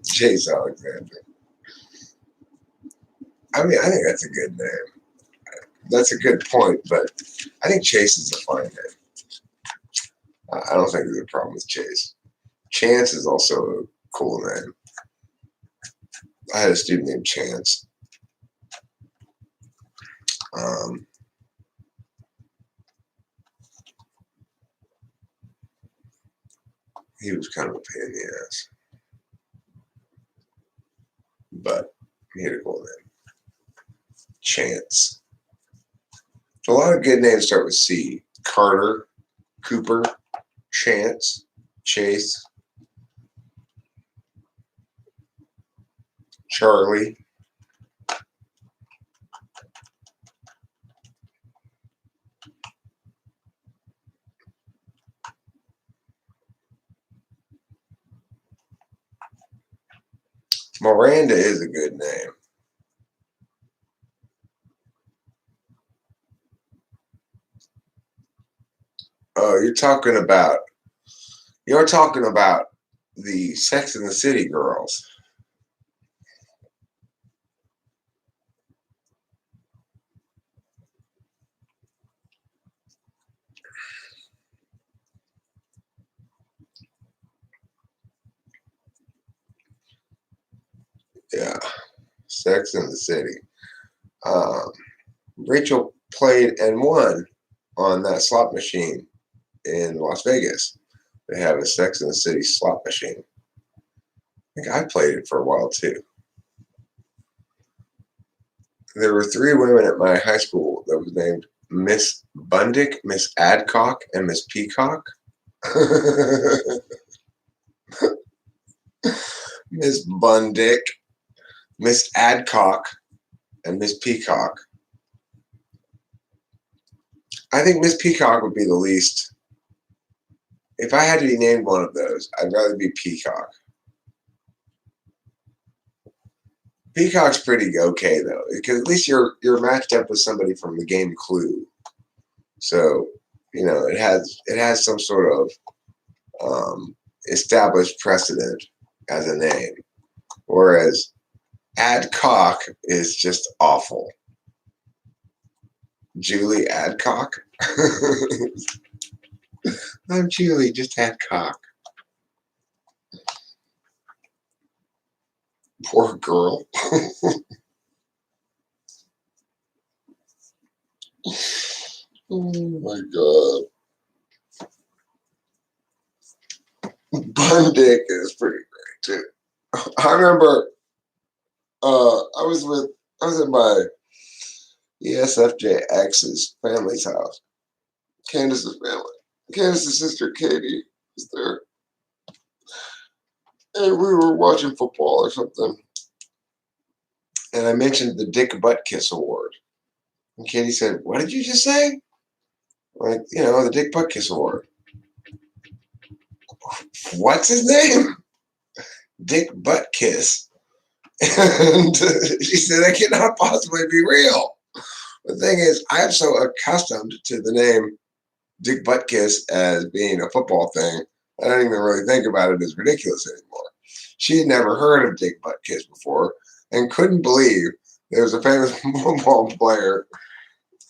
Chase Alexander. I mean, I think that's a good name. That's a good point, but I think Chase is a fine name. I don't think there's a problem with Chase. Chance is also a cool name. I had a student named Chance. He was kind of a pain in the ass, but he had a cool name. Chance. So a lot of good names start with C. Carter, Cooper, Chance, Chase, Charlie. Miranda is a good name. Oh, you're talking about the Sex and the City girls. Yeah, Sex and the City. Rachel played and won on that slot machine in Las Vegas. They have a Sex and the City slot machine. I think I played it for a while too. There were 3 women at my high school that was named Miss Bundick, Miss Adcock, and Miss Peacock. Miss Bundick, Miss Adcock, and Miss Peacock. I think Miss Peacock would be the least. If I had to be named one of those, I'd rather be Peacock. Peacock's pretty okay though, because at least you're matched up with somebody from the game Clue. So, you know, it has some sort of established precedent as a name. Whereas Adcock is just awful. Julie Adcock. I'm Julie, just Adcock. Poor girl. Oh my god. Bundick is pretty great too. I remember I was at my ESFJX's family's house. Candace's family. Candace's sister Katie was there. And we were watching football or something. And I mentioned the Dick Butt Kiss Award. And Katie said, "What did you just say?" Like, you know, the Dick Butt Kiss Award. What's his name? Dick Butt Kiss. And she said, "That cannot possibly be real." The thing is, I'm so accustomed to the name Dick Butt Kiss as being a football thing, I don't even really think about it as ridiculous anymore. She had never heard of Dick Butt Kiss before and couldn't believe there was a famous football player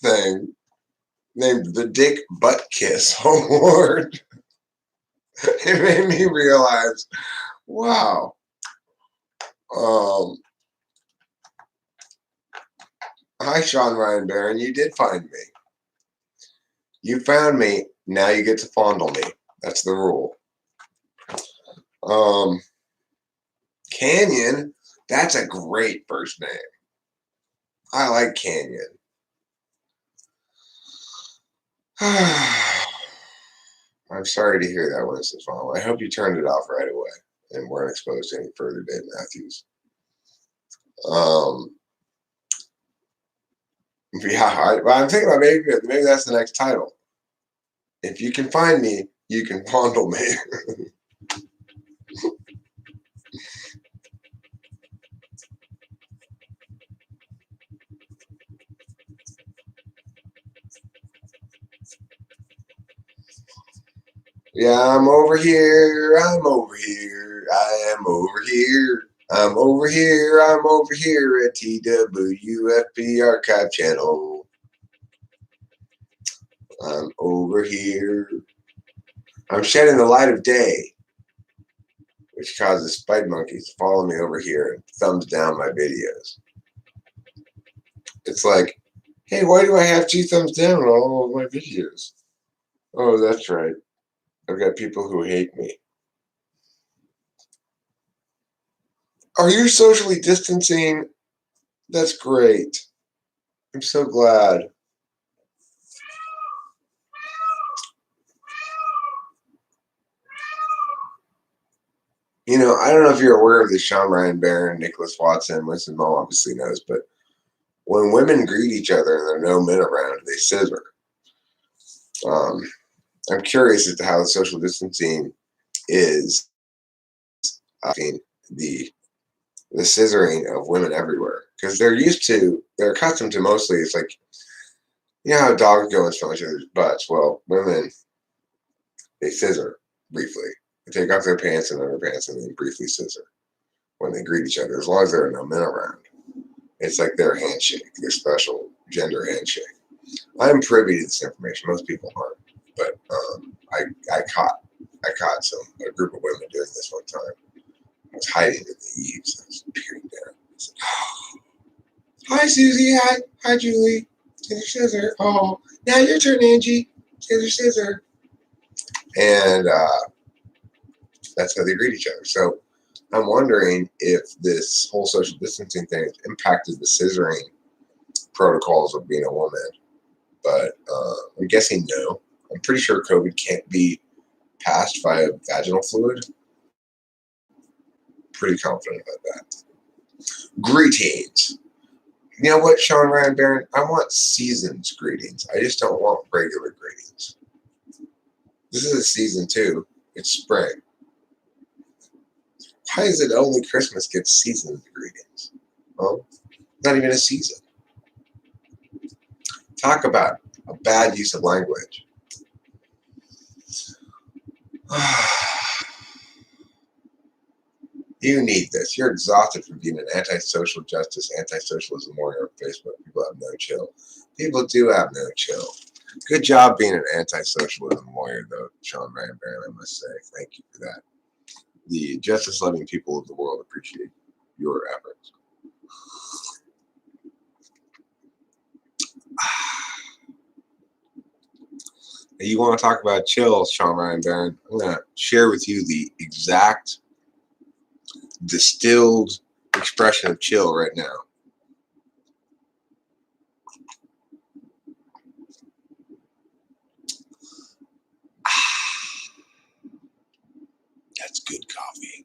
thing named the Dick Butt Kiss Award. It made me realize, wow. Hi, Sean Ryan Barron. You did find me. You found me. Now you get to fondle me. That's the rule. Canyon. That's a great first name. I like Canyon. I'm sorry to hear that, Winston Fall. I hope you turned it off right away and weren't exposed to any further Dave Matthews. Yeah, I'm thinking about maybe that's the next title. If you can find me, you can fondle me. Yeah, I'm over here. I'm over here. I am over here. I'm over here. I'm over here at TwFP Archive channel. I'm over here. I'm shedding the light of day, which causes spite monkeys to follow me over here and thumbs down my videos. It's like, hey, why do I have 2 thumbs down on all of my videos? Oh, that's right. I've got people who hate me. Are you socially distancing? That's great. I'm so glad. You know, I don't know if you're aware of this, Sean Ryan Barron, Nicholas Watson, Winston Mall obviously knows, but when women greet each other and there are no men around, they scissor. I'm curious as to how the social distancing is the the scissoring of women everywhere, because they're accustomed to mostly, it's like, you know how dogs go and smell each other's butts. Well, women, they scissor briefly. They take off their pants and underpants and then briefly scissor when they greet each other, as long as there are no men around. It's like their handshake, their special gender handshake. I'm privy to this information. Most people aren't, but I caught a group of women doing this one time. I was hiding in the eaves. I was peering down. I said, oh, hi, Susie. Hi, Julie. Scissor, scissor. Oh, now your turn, Angie. Scissor, scissor. And that's how they greet each other. So I'm wondering if this whole social distancing thing has impacted the scissoring protocols of being a woman. But I'm guessing no. I'm pretty sure COVID can't be passed via vaginal fluid. Pretty confident about that. Greetings. You know what, Sean Ryan Barron? I want seasons greetings. I just don't want regular greetings. This is a season 2. It's spring. Why is it only Christmas gets season greetings? Well, not even a season. Talk about a bad use of language. You need this. You're exhausted from being an anti-social justice, anti-socialism warrior on Facebook. People have no chill. People do have no chill. Good job being an anti-socialism warrior, though, Sean Ryan Barron, I must say. Thank you for that. The justice-loving people of the world appreciate your efforts. You want to talk about chill, Sean Ryan Barron? I'm going to share with you the exact distilled expression of chill right now. That's good coffee.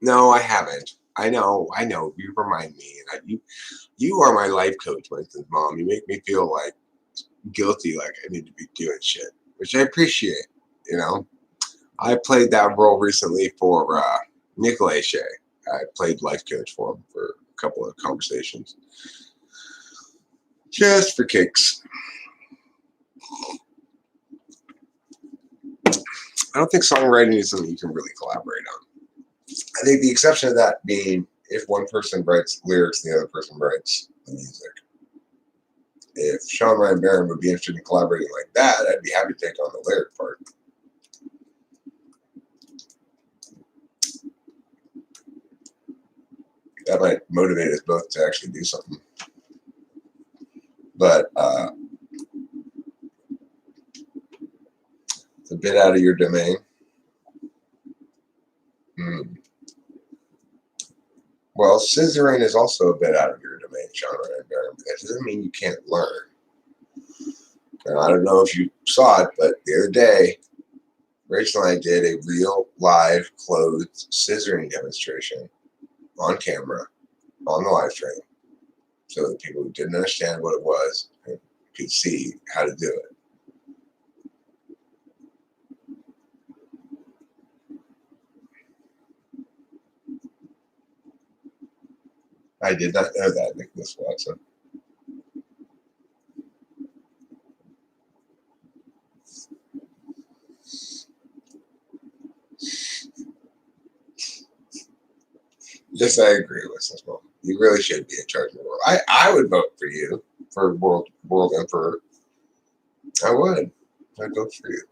No, I haven't. I know. You remind me, and you are my life coach, Winston's mom. You make me feel like guilty, like I need to be doing shit, which I appreciate. You know, I played that role recently for Nicolay Shea. I played life coach for him for a couple of conversations, just for kicks. I don't think songwriting is something you can really collaborate on. I think the exception of that being if one person writes lyrics and the other person writes the music. If Sean Ryan Barron would be interested in collaborating like that, I'd be happy to take on the lyric part. That might motivate us both to actually do something. But it's a bit out of your domain. Well, scissoring is also a bit out of your domain, Sean Ryan. That doesn't mean you can't learn. And I don't know if you saw it, but the other day, Rachel and I did a real live clothed scissoring demonstration on camera on the live stream, so that people who didn't understand what it was could see how to do it. I did not know that, Nicholas Watson. Yes, I agree with this one. You really should be in charge of the world. I would vote for you for world emperor. I would. I'd vote for you.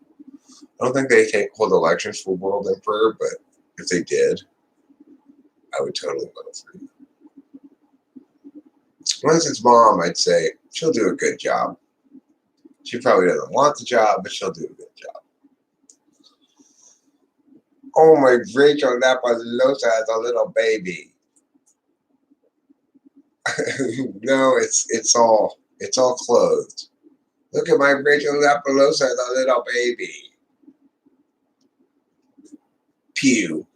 I don't think they hold elections for world emperor, but if they did, I would totally vote for you. Once it's mom, I'd say she'll do a good job. She probably doesn't want the job, but she'll do a good job. Oh, my Rachel Napalosa has a little baby. No, it's all clothed. Look at my Rachel Napalosa has a little baby. Pew.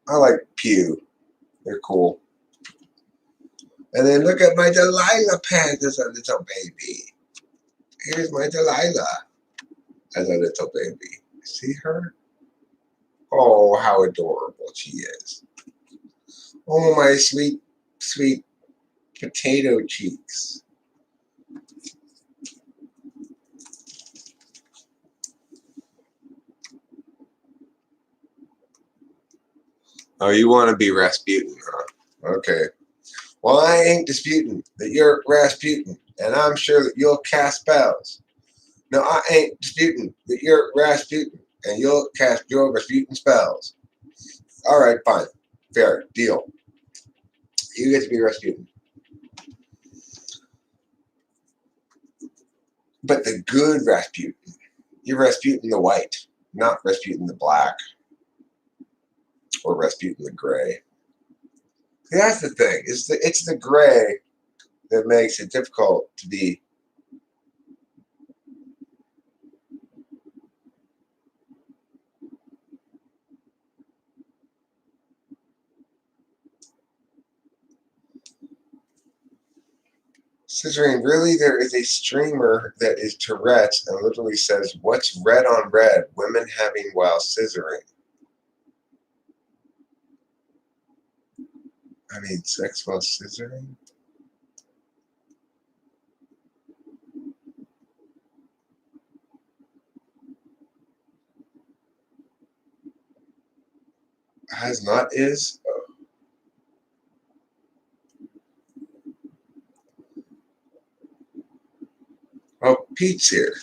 I like Pew. They're cool. And then look at my Delilah pants as a little baby. Here's my Delilah as a little baby. See her? Oh, how adorable she is. Oh, my sweet, sweet potato cheeks. Oh, you want to be Rasputin, huh? Okay. Well, I ain't disputing that you're Rasputin, and I'm sure that you'll cast spells. No, I ain't disputing that you're Rasputin, and you'll cast your Rasputin spells. All right, fine. Fair. Deal. You get to be Rasputin. But the good Rasputin, you're Rasputin the white, not Rasputin the black or Rasputin the gray. See, that's the thing. It's the gray that makes it difficult to be. Scissoring, really, there is a streamer that is Tourette's and literally says, "What's red on red? Women having while scissoring." I mean, sex while scissoring? Has not is? Oh, Pete's here.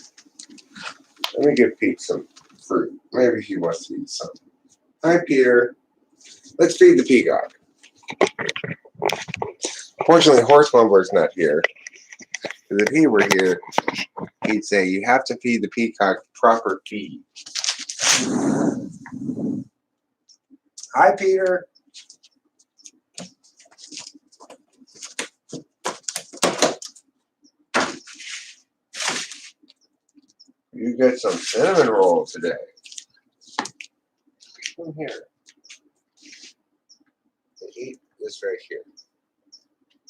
Let me give Pete some fruit. Maybe he wants to eat something. Hi, Peter. Let's feed the peacock. Fortunately, Horsemumbler's not here. Because if he were here, he'd say, you have to feed the peacock proper feed. Hi, Peter. You get some cinnamon roll today. Come here. Eat this right here,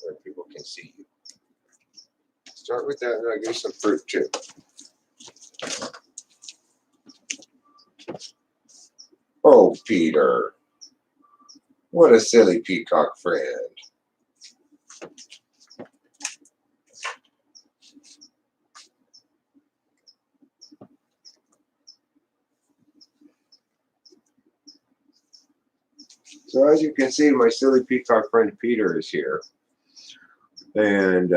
where people can see you. Start with that, and I'll give you some fruit too. Oh, Peter. What a silly peacock friend. So as you can see, my silly peacock friend Peter is here. And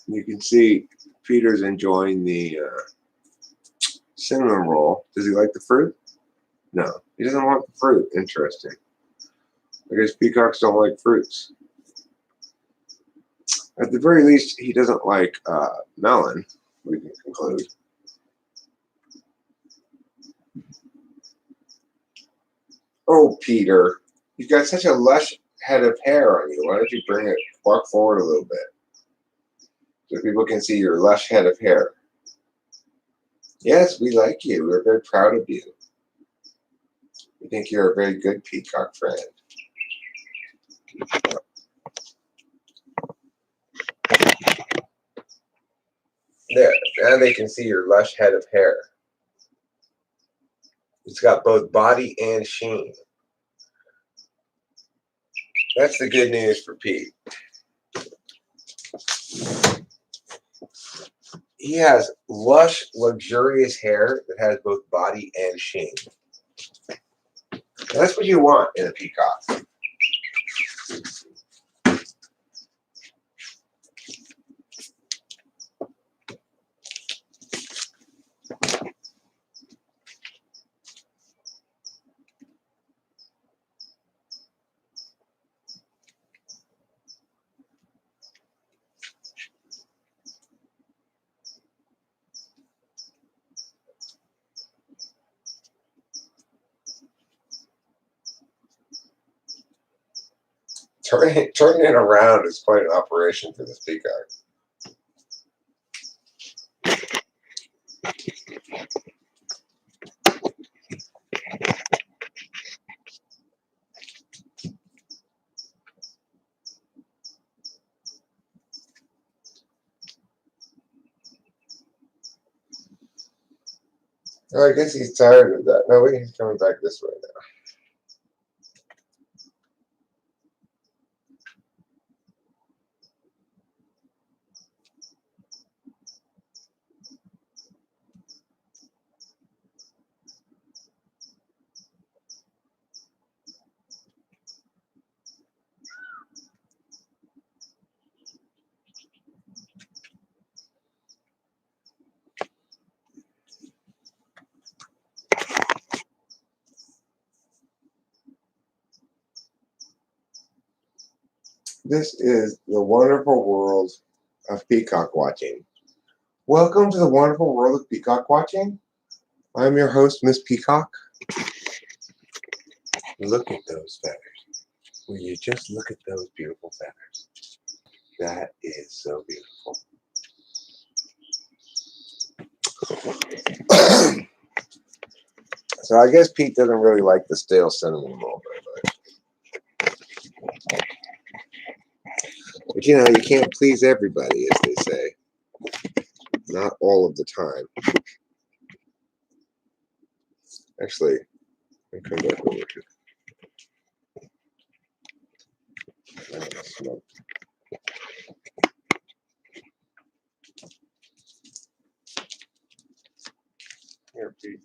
you can see Peter's enjoying the Cinnamon roll. Does he like the fruit? No, he doesn't want the fruit. Interesting. I guess peacocks don't like fruits. At the very least, he doesn't like melon, we can conclude. Oh, Peter, you've got such a lush head of hair on you. Why don't you walk forward a little bit so people can see your lush head of hair? Yes, we like you. We're very proud of you. We think you're a very good peacock friend. There, now they can see your lush head of hair. It's got both body and sheen. That's the good news for Pete. He has lush, luxurious hair that has both body and sheen. And that's what you want in a peacock. Turning it around is quite an operation for this peacock. Oh, I guess he's tired of that. No, he's coming back this way now. This is the wonderful world of peacock watching. Welcome to the wonderful world of peacock watching. I'm your host, Miss Peacock. Look at those feathers. Will you just look at those beautiful feathers? That is so beautiful. So I guess Pete doesn't really like the stale cinnamon roll very much. But you know, you can't please everybody, as they say. Not all of the time. Actually, let me come back over here. Smoke. Here, Pete.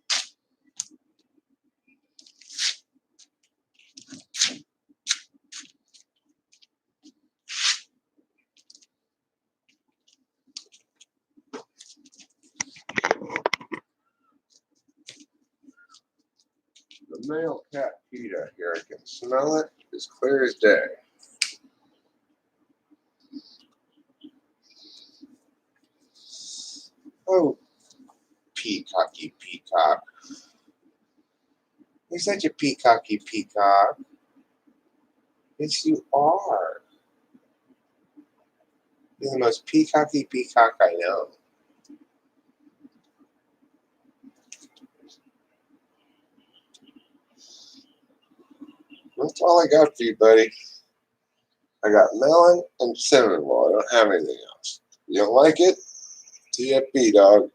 The male cat PETA here. I can smell it as clear as day. Oh, peacocky peacock. You're such a peacocky peacock. Yes, you are. You're the most peacocky peacock I know. That's all I got for you, buddy. I got melon and cinnamon roll. I don't have anything else. You don't like it? TFP, dog.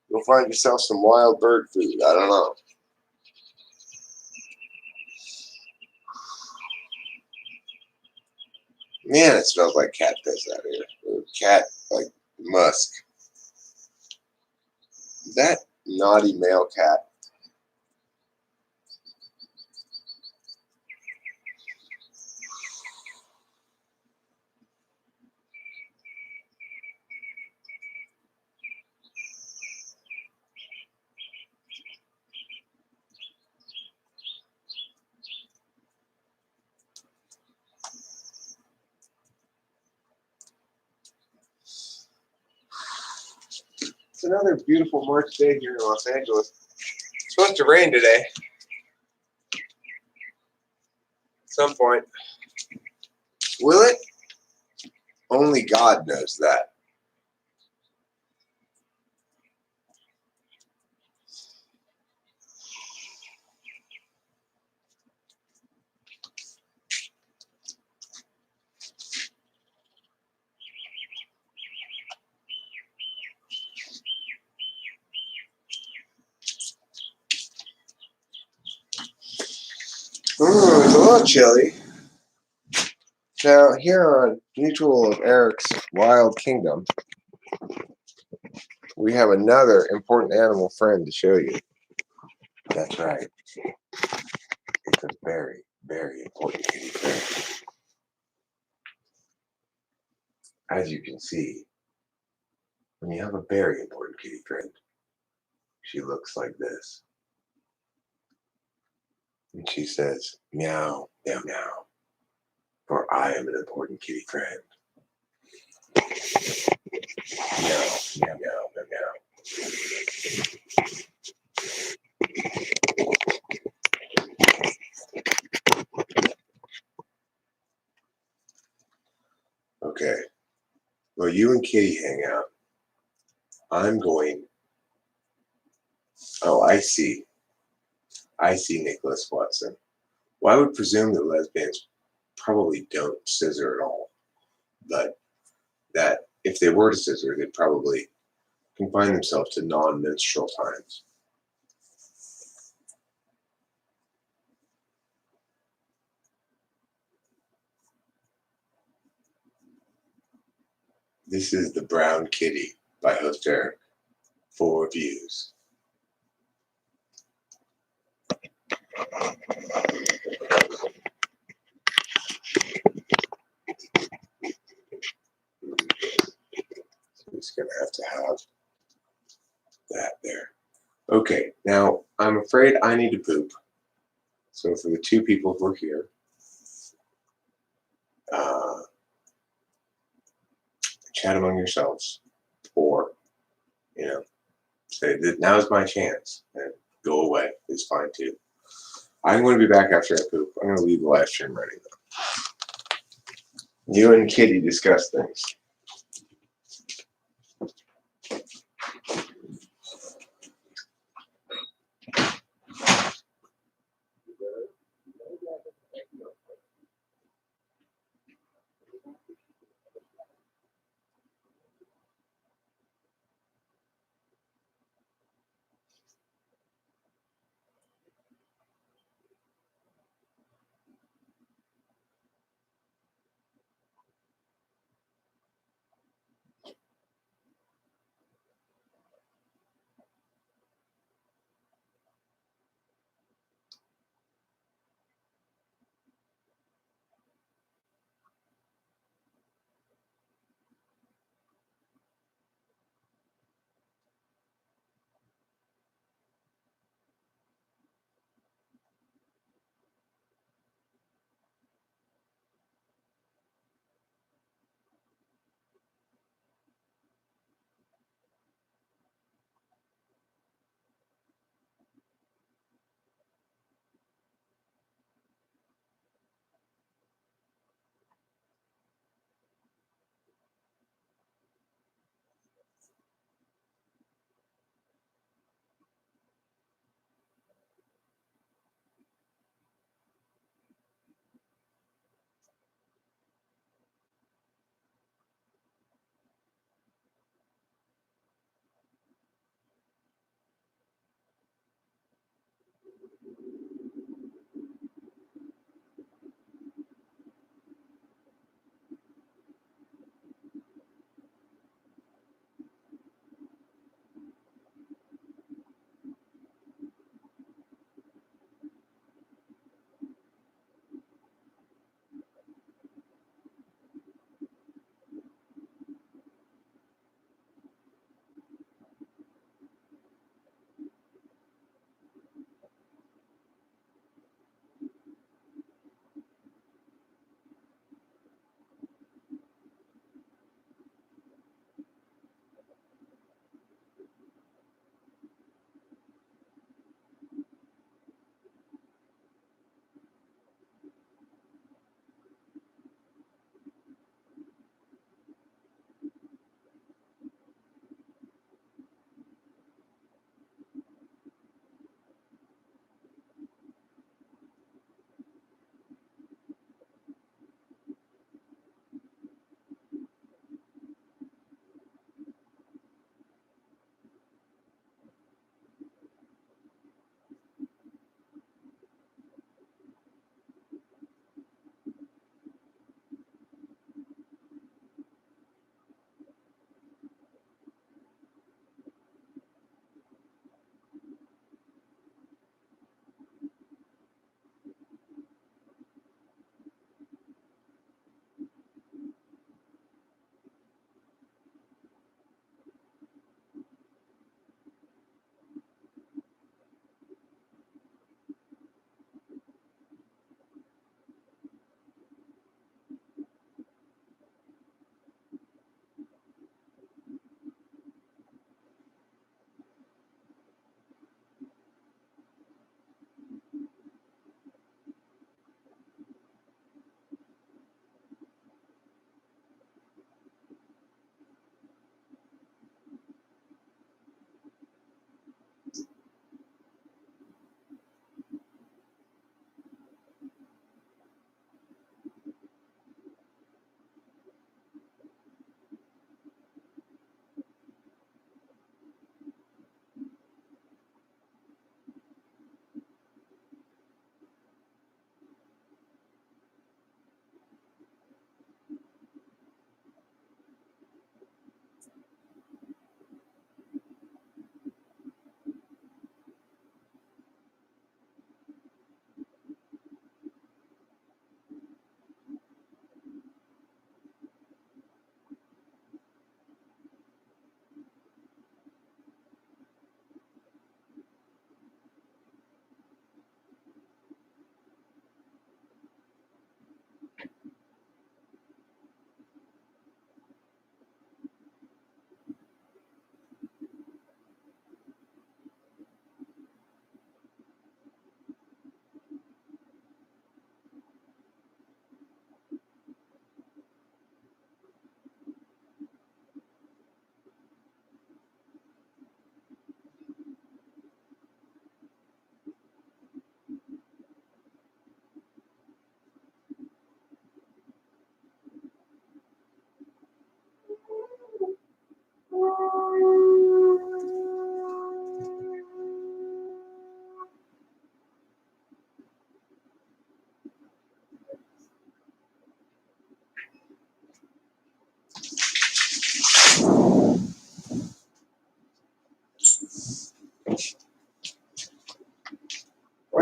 You'll find yourself some wild bird food. I don't know. Man, it smells like cat piss out here. Cat, like musk. That naughty male cat. It's another beautiful March day here in Los Angeles. It's supposed to rain today. At some point. Will it? Only God knows that. Ooh, it's a little chilly. Now, here on Mutual of Eric's Wild Kingdom, we have another important animal friend to show you. That's right. It's a very, very important kitty friend. As you can see, when you have a very important kitty friend, she looks like this. And she says, meow, meow, meow, for I am an important kitty friend. Meow, meow, meow, meow, meow. Okay. Well, you and Kitty hang out. I'm going. Oh, I see. I see, Nicholas Watson. Well, I would presume that lesbians probably don't scissor at all, but that if they were to scissor, they'd probably confine themselves to non-menstrual times. This is The Brown Kitty by host Eric. 4 views. So he's going to have that there. Okay, now I'm afraid I need to poop. So for the 2 people who are here, chat among yourselves, or, say that now's my chance and go away is fine too. I'm going to be back after I poop. I'm going to leave the live stream running though. You and Kitty discuss things.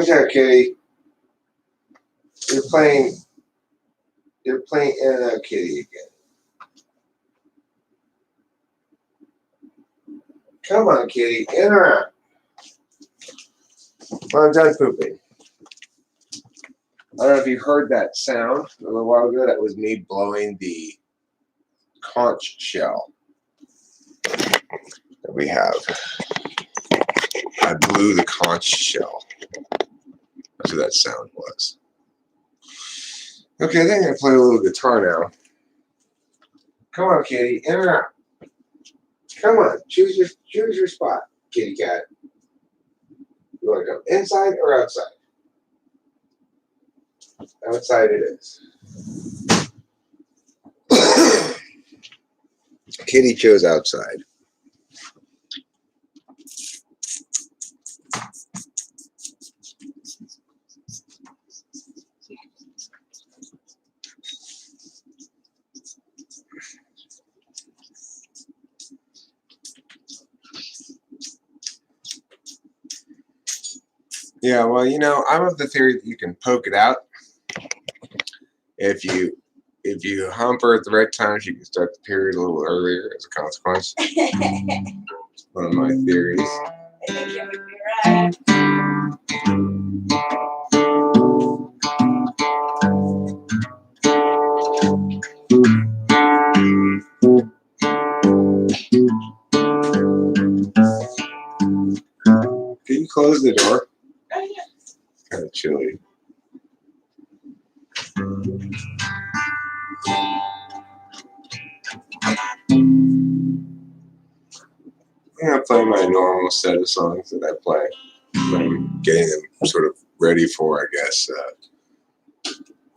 Watch out, kitty. You're playing in and out kitty again. Come on, kitty, in or out. Well, I'm done pooping. I don't know if you heard that sound a little while ago. That was me blowing the conch shell that we have. I blew the conch shell. That's what that sound was. Okay, I think I'm going to play a little guitar now. Come on, kitty, in or out. Come on, choose your spot, kitty cat. You want to go inside or outside? Outside it is. Kitty chose outside. Yeah, well, you know, I'm of the theory that you can poke it out. If you hump her at the right time, she can start the period a little earlier as a consequence. It's one of my theories. I think you would be right. Can you close the door? Oh, yeah. It's kind of chilly. I'm going to play my normal set of songs that I play. I'm getting them sort of ready for, I guess,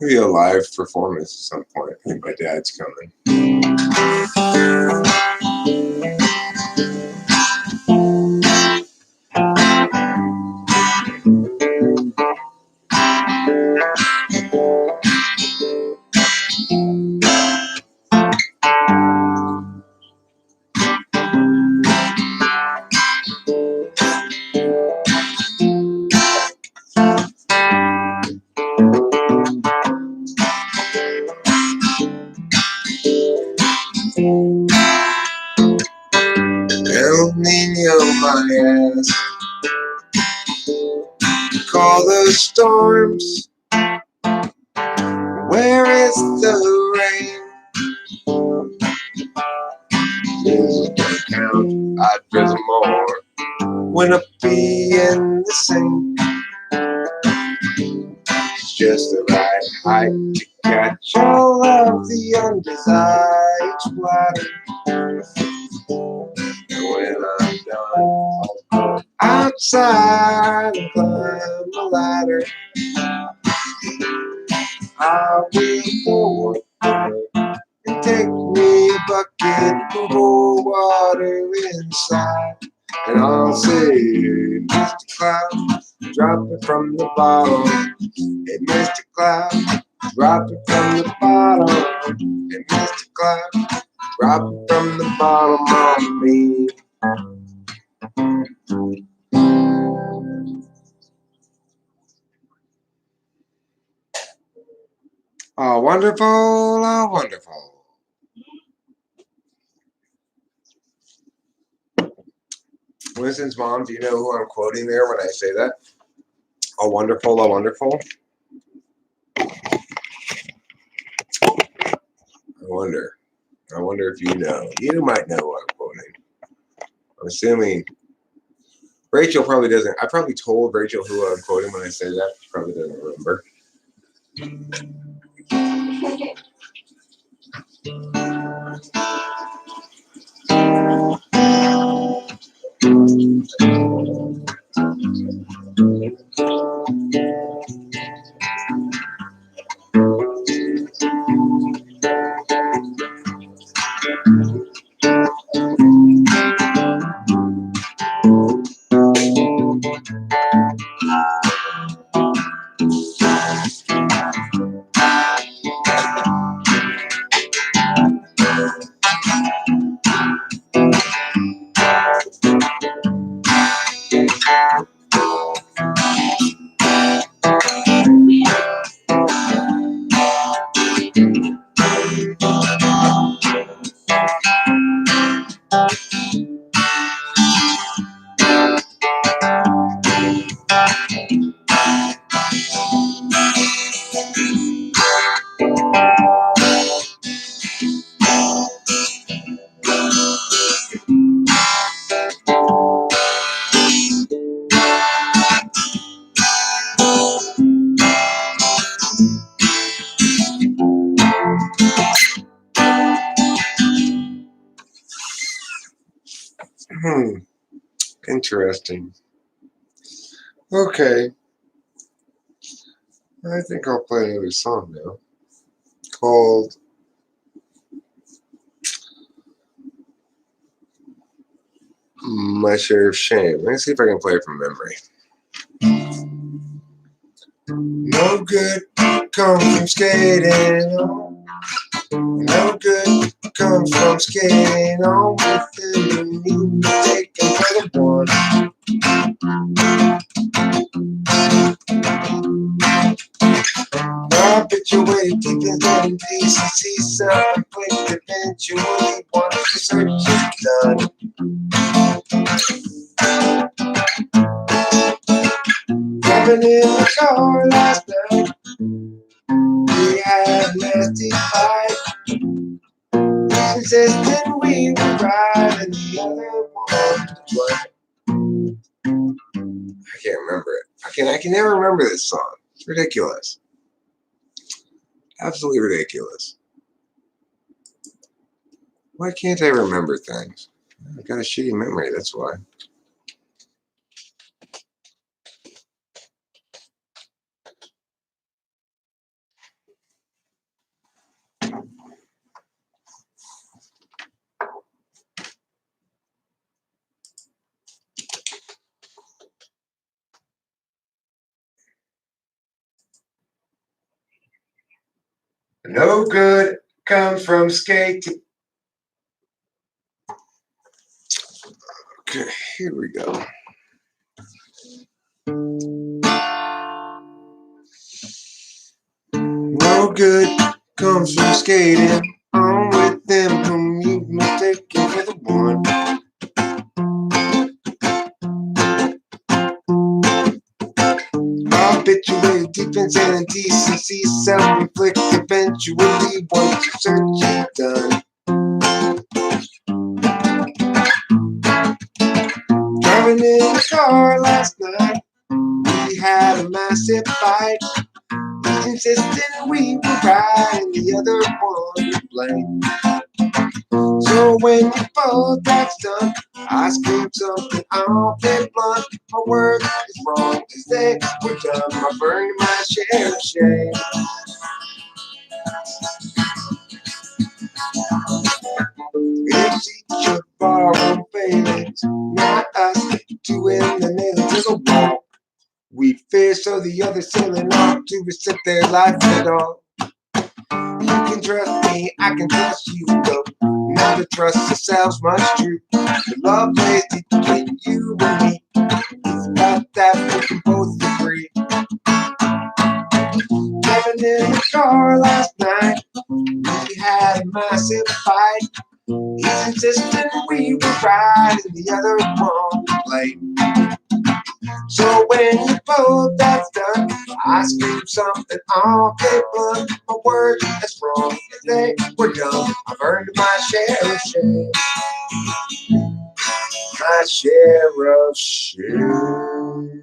maybe a live performance at some point. I think my dad's coming. El Nino, my ass. Call the storms. Where is the rain? Drizzle don't count, I'd drizzle more. When I be in the sink, it's just the right height to catch all of the undesired splatter. And when I'm done, I'll go outside and climb the ladder. I'll reach forward and take me a bucket and pour water inside. And I'll say, Mr. Cloud, drop it from the bottom. Hey, Mr. Cloud, drop it from the bottom. Hey, Mr. Cloud, drop it from the bottom on me. Oh, wonderful, oh, wonderful. Winston's mom, do you know who I'm quoting there when I say that? Oh, wonderful, oh, wonderful. I wonder if you know. You might know what I'm quoting. I'm assuming Rachel probably doesn't. I probably told Rachel who I'm quoting when I say that. She probably doesn't remember. Interesting. Okay. I think I'll play another song now called My Share of Shame. Let me see if I can play it from memory. No good come from skating on. No good come from skating on within you. Taken for the one. Habituated deep inside indecency, self-inflicted, eventually once the search is done. Driving in the car last night, we had a nasty fight. He's insisting we were right and the other one was right. I can't remember it. I can never remember this song. It's ridiculous. Absolutely ridiculous. Why can't I remember things? I've got a shitty memory, that's why. No good comes from skating. Okay, here we go. No good comes from skating on with them whom you've mistaken for the one. Habituated defense and indecency, self-inflicted eventually once your search is done. Driving in the car last night, we had a massive fight. He's insisting we were right and the other one to blame. So when you both that's done, I scream something awfully blunt. My word is wrong to say we're done. I burned my share of shame. It's each of our own failings, not us doing the nail to the wall. We fear so the other sailing off to reset their life at all. You can trust me, I can trust you, though. Now to trust ourselves much true. The love plays deep between you and me. About that we can both agree. Driving in the car last night, we had a massive fight. He's insisting we were right and the other one to blame. So when you both that's done, I scream something awfully blunt. My word that's wrong, and they were done. I've earned my share of shame. My share of shame.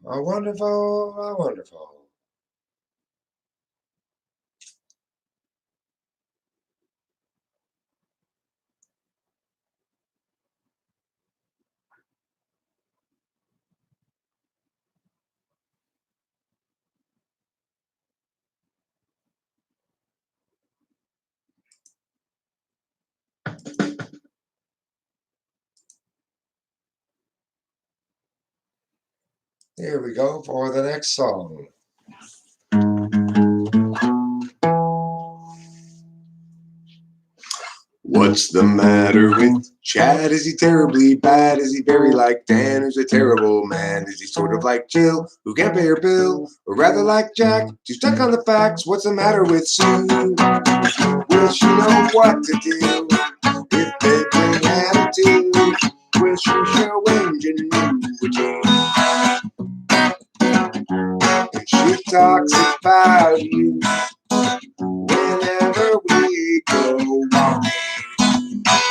Wonderful, wonderful. Here we go for the next song. What's the matter with Chad? Is he terribly bad? Is he very like Dan, who's a terrible man? Is he sort of like Jill, who can't pay her bill? Or rather like Jack, too stuck on the facts? What's the matter with Sue? Will she know what to do if they bring attitude? Will she show ingenuity? And she talks about you whenever we go walking.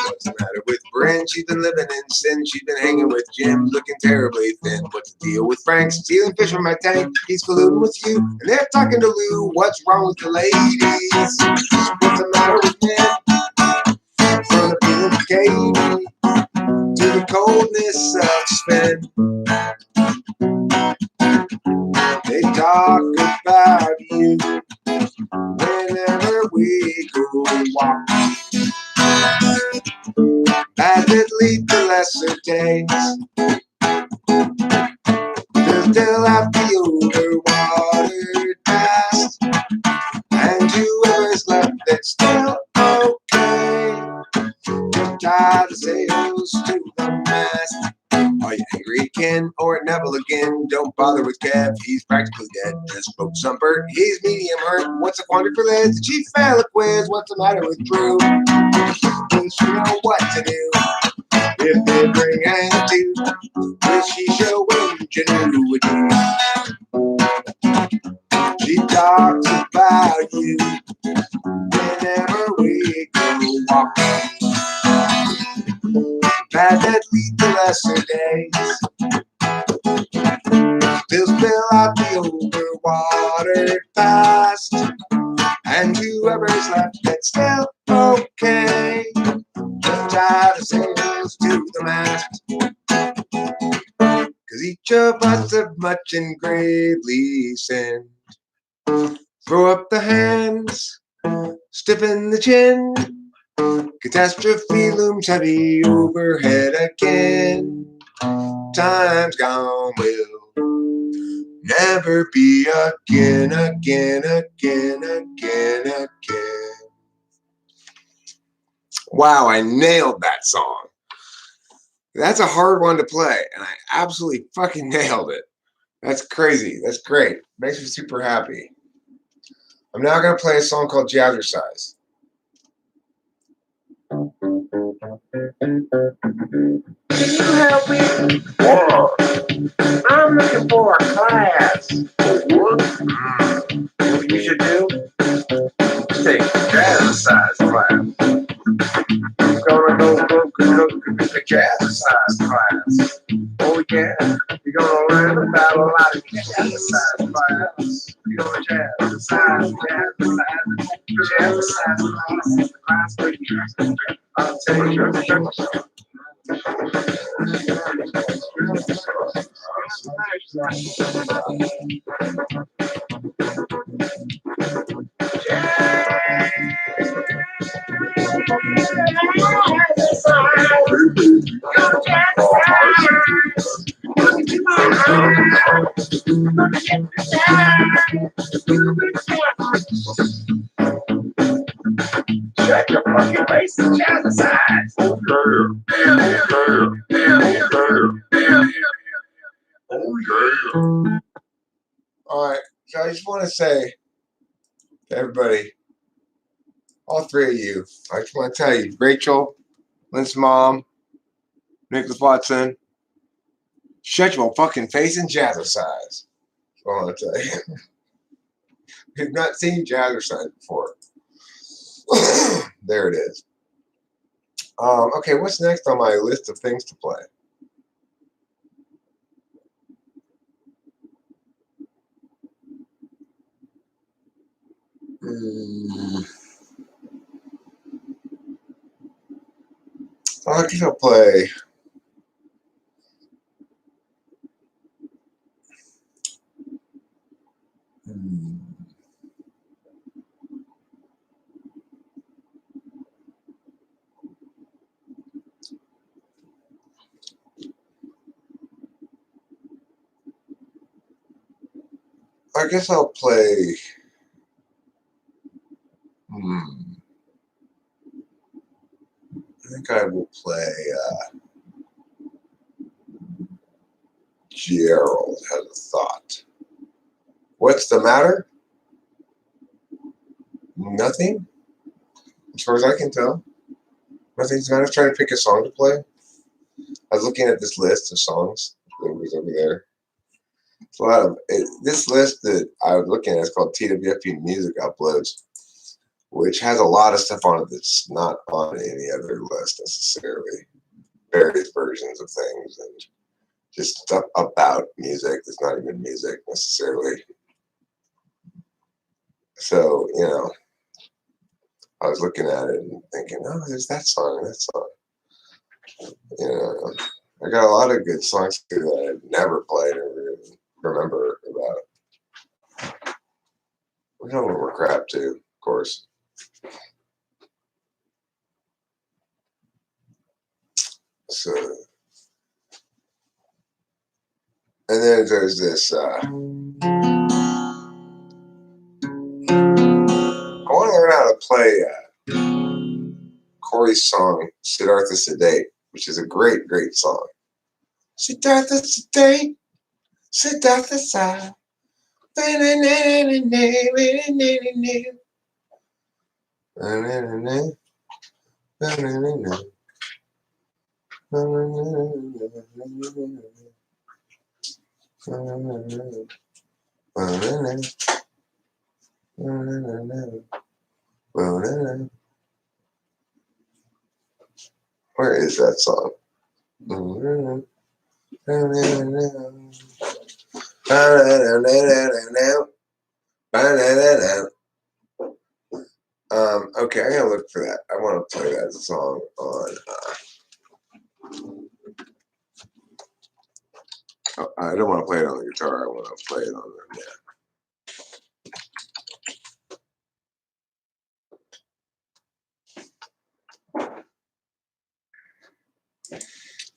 What's the matter with Bryn? She's been living in sin. She's been hanging with Jim, looking terribly thin. What's the deal with Frank? Stealing fish from my tank. He's colluding with you, and they're talking to Lou. What's wrong with the ladies? What's the matter with men? From the feeling of Katie to the coldness of Sven. They talk about you whenever we go walking. Bad that lead to lesser days. They'll still have the older watered past, and whoever's left that's still okay. Just tie the sails to the mast. Are you angry again or Neville again? Don't bother with Kev, he's practically dead. Just spoke some Bert, he's medium hurt. What's the quandary for Liz? The chief fail a quiz. What's the matter with Drew? Will she know what to do if they bring attitude? Will she show ingenuity? She talks about you whenever we go walking. Bad that lead to lesser days. Still spill out the overwatered past, and whoever's left that's still okay. Just tie the sails to the mast, 'cause each of us have much and gravely sinned. Throw up the hands, stiffen the chin. Catastrophe looms heavy overhead again. Time's gone will never be again, again, again, again, again. Wow, I nailed that song. That's a hard one to play, and I absolutely fucking nailed it. That's crazy. That's great. Makes me super happy. I'm now going to play a song called Jazzercise. Can you help me? What? I'm looking for a class. What? What you should do? Take a jazzercise class. You're gonna go a jazzercise class. Oh yeah, you're gonna learn about a lot of jazzercise class. You're gonna jazzercise class for you. I'll tell you. Shut your fucking face and jazzercise. All right, so I just want to say to everybody, all three of you, I just want to tell you, Rachel, Lynn's mom, Nicholas Watson, shut your fucking face and jazzercise. That's all I want to tell you. We've not seen jazzercise before. There it is. Okay, what's next on my list of things to play? I guess I'll play. I guess I'll play. think I will play Gerald Has a Thought. What's the matter? Nothing, as far as I can tell. Nothing's the matter. I was trying to pick a song to play. I was looking at this list of songs that was over there. It's a lot of this list that I was looking at is called TwFP Music Uploads, which has a lot of stuff on it that's not on any other list necessarily. Various versions of things and just stuff about music that's not even music necessarily. So, you know, I was looking at it and thinking, oh, there's that song and that song. You know, I got a lot of good songs too that I've never played or even remember about. We know we're crap too, of course. So, and then there's this. I want to learn how to play Corey's song "Siddhartha Sedate," which is a great, great song. Siddhartha Sedate, Siddhartha Sedate. Where is that song? Okay, I gotta look for that. I want to play that song on. I don't want to play it on the guitar. I want to play it on the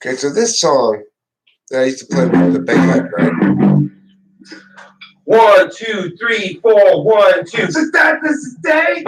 Okay, so this song that I used to play with the band, right? 1, 2, 3, 4, 1, 2. Start this day.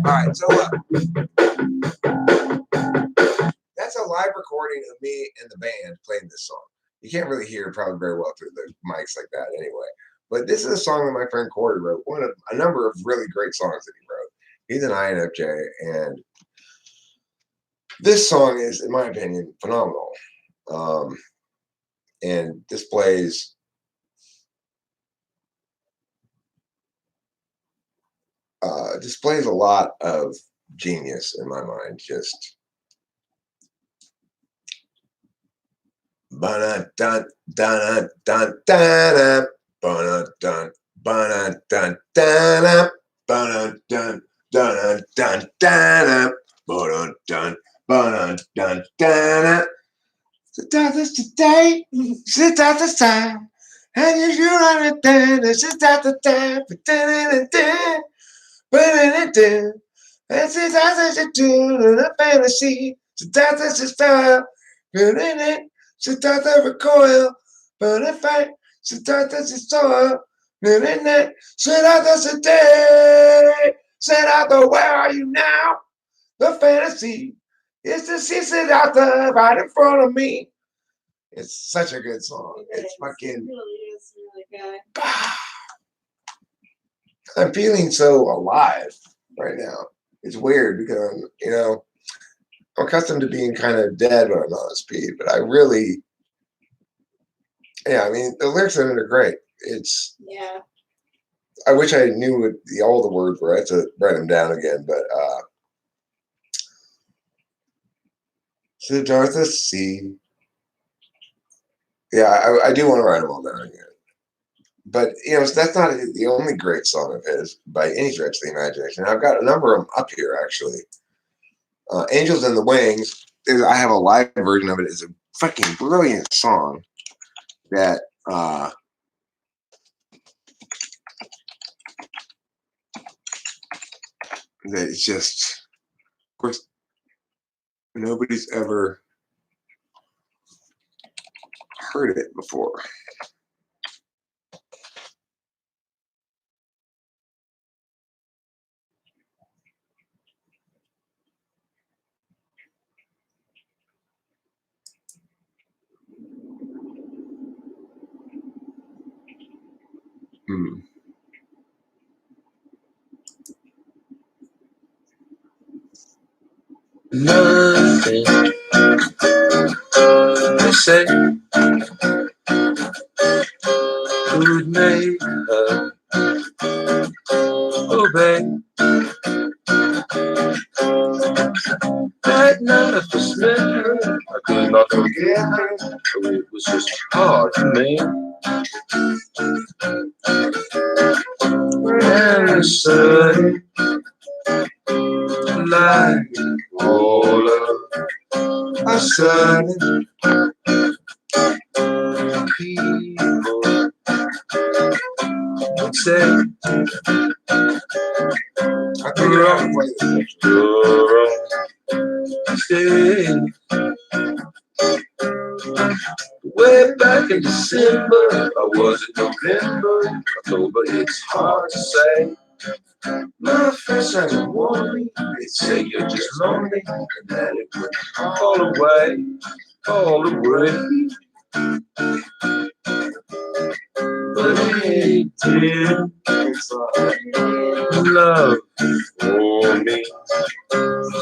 Alright, so that's a live recording of me and the band playing this song. You can't really hear it probably very well through the mics like that anyway. But this is a song that my friend Corey wrote, one of a number of really great songs that he wrote. He's an INFJ, and this song is, in my opinion, phenomenal. And displays a lot of genius in my mind. Just dun dun dun dun dun dun dun dun dun dun dun dun dun dun dun dun dun. Siddhartha today, Siddhartha side, and you should understand. Siddhartha time, And since I said to the fantasy, so that's the style. But in it, so that's the recoil. But in fact, so that's the soil. But in it, so that's the day. Said out the where are you now? The fantasy is to see it out there right in front of me. It's such a good song. It It's is. fucking. It really is really good. I'm feeling so alive right now. It's weird because I'm accustomed to being kind of dead when I'm on speed, but I really, yeah. I mean, the lyrics in it are great. Yeah. I wish I knew what all the words were. I had to write them down again, but Siddhartha C. Yeah, I do want to write them all down again. But so that's not the only great song of his by any stretch of the imagination. I've got a number of them up here actually. "Angels in the Wings" I have a live version of it. It's a fucking brilliant song that that it's just, of course, nobody's ever heard it before. Hmm. Nothing they say would make her obey. That none of us met her. I could not forget her. Oh, it was just hard for me. And suddenly, like all of a sudden, people would say, I figured out how to play this. you're on stage. Way back in December, or was it November? October, it's hard to say. My friends tried to warn me, they say you're just lonely, and that it would fall away, fall away. But it did love for me.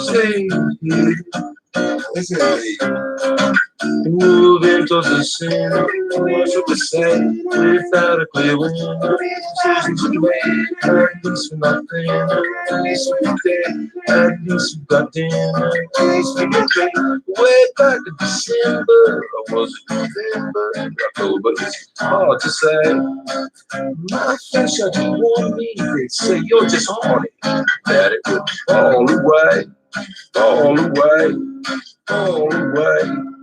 Say it, This is the moving towards the center. What should we say without a clear window? Seasons to wait, at least we're not thinner. At least we're dead, at least we got dinner. At least we get great. Way back in December, or was it November? October, it's hard to say. My friends tried to warn me, they say you're just horny, that it would fall away, fall away, fall away,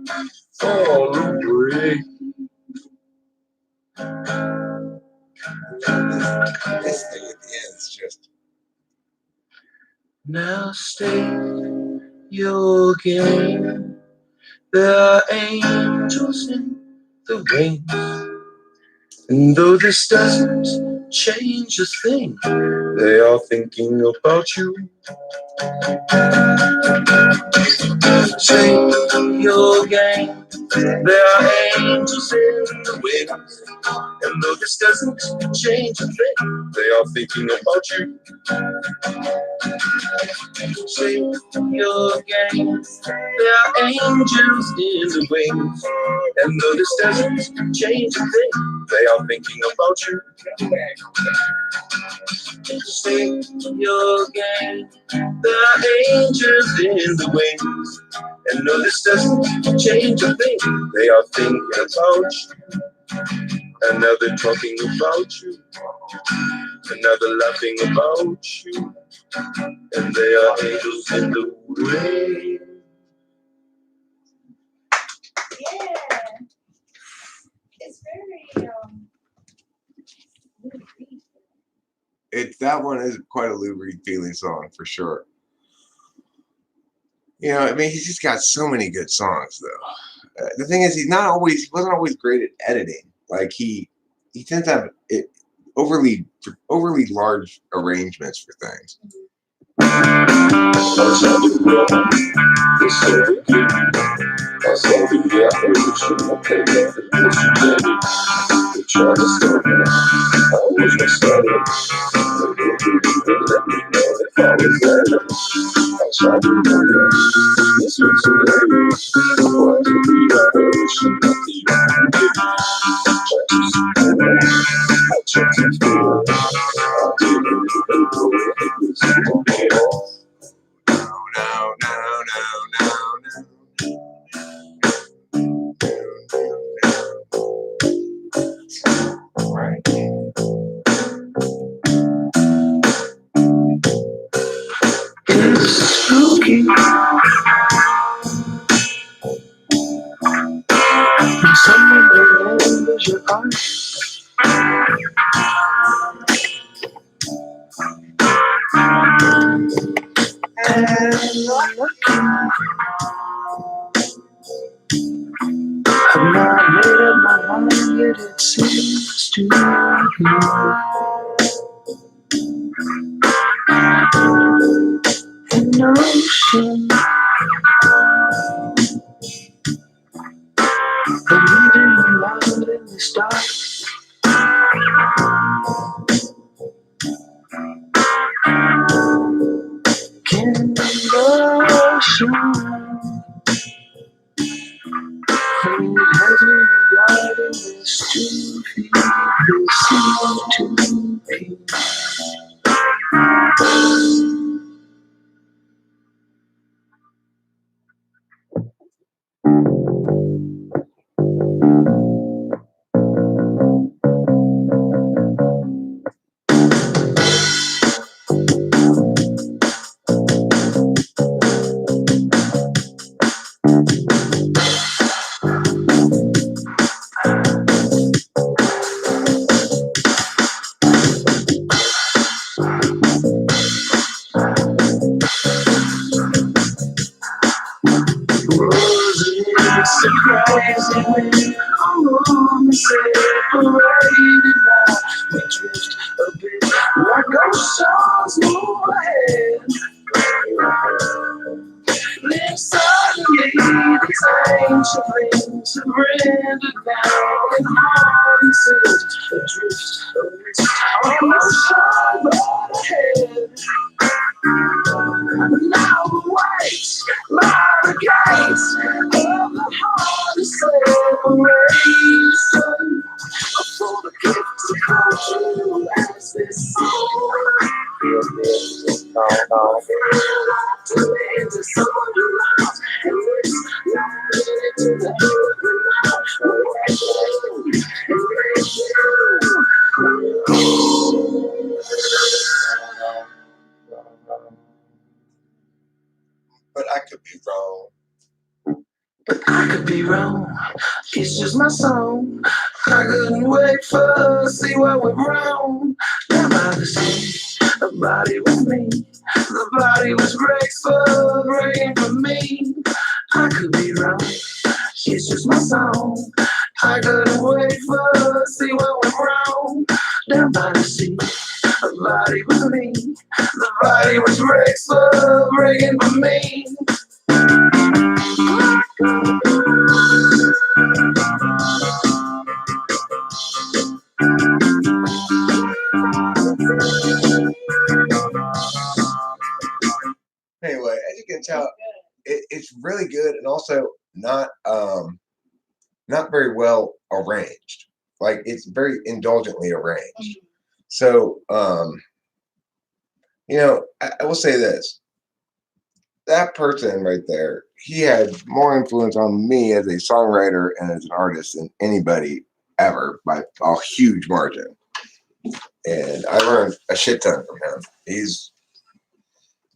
fall away. this thing at the end is just Now stay your game. There are angels in the wings. And though this doesn't change a thing, they are thinking about you. Say your game. There are angels in the wings. And though this doesn't change a thing, they are thinking about you. Say your game. There are angels in the wings. And though this doesn't change a thing, they are thinking about you. Say your game. There are angels in the wings. And though this doesn't change a thing, they are thinking about you. And now they're talking about you. And now they're laughing about you. And they are angels in the wings. Yeah. It's very that one is quite a Lou Reed feeling song for sure. You know, I mean, he's just got so many good songs, though. The thing is, he wasn't always great at editing. Like he tends to have overly large arrangements for things. Spooky. When someone remembers your heart, and I've not made up my mind yet, it seems to me. An ocean of leaving you out in the stars. Can the ocean who has me regarding this to feed the sea to peace? Wasn't it surprising when all we separated now? We drift a bit like oceans move ahead. Then suddenly these ancient things have rendered now in heart said adrift amidst our ocean blood ahead. Now the waits by the gates of the hardest separation. For the gifts to come true as this song. To into someone who loves and lives not into the human But I could be wrong. But I could be wrong. It's just my song. I couldn't wait for see what went wrong. Down by the sea, the body was me. The body was graceful, praying for me. I could be wrong. It's just my song. I couldn't wait for see what went wrong. Down by the sea, the body was me. The body was graceful, praying for me. Anyway, as you can tell, it's really good and also not very well arranged. Like it's very indulgently arranged. So you know, I will say this. That person right there, he had more influence on me as a songwriter and as an artist than anybody ever by a huge margin. And I learned a shit ton from him. He's,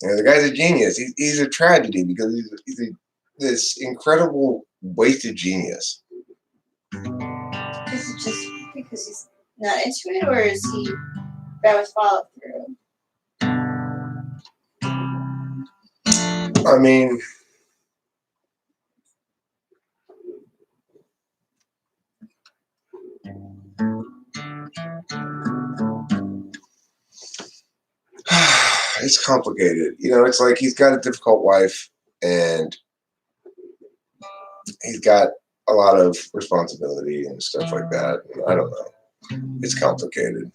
you know, the guy's a genius. He's a tragedy because he's this incredible wasted genius. Is it just because he's not into it, or is he bad with follow through? I mean, it's complicated. You know, it's like he's got a difficult wife and he's got a lot of responsibility and stuff like that. I don't know. It's complicated.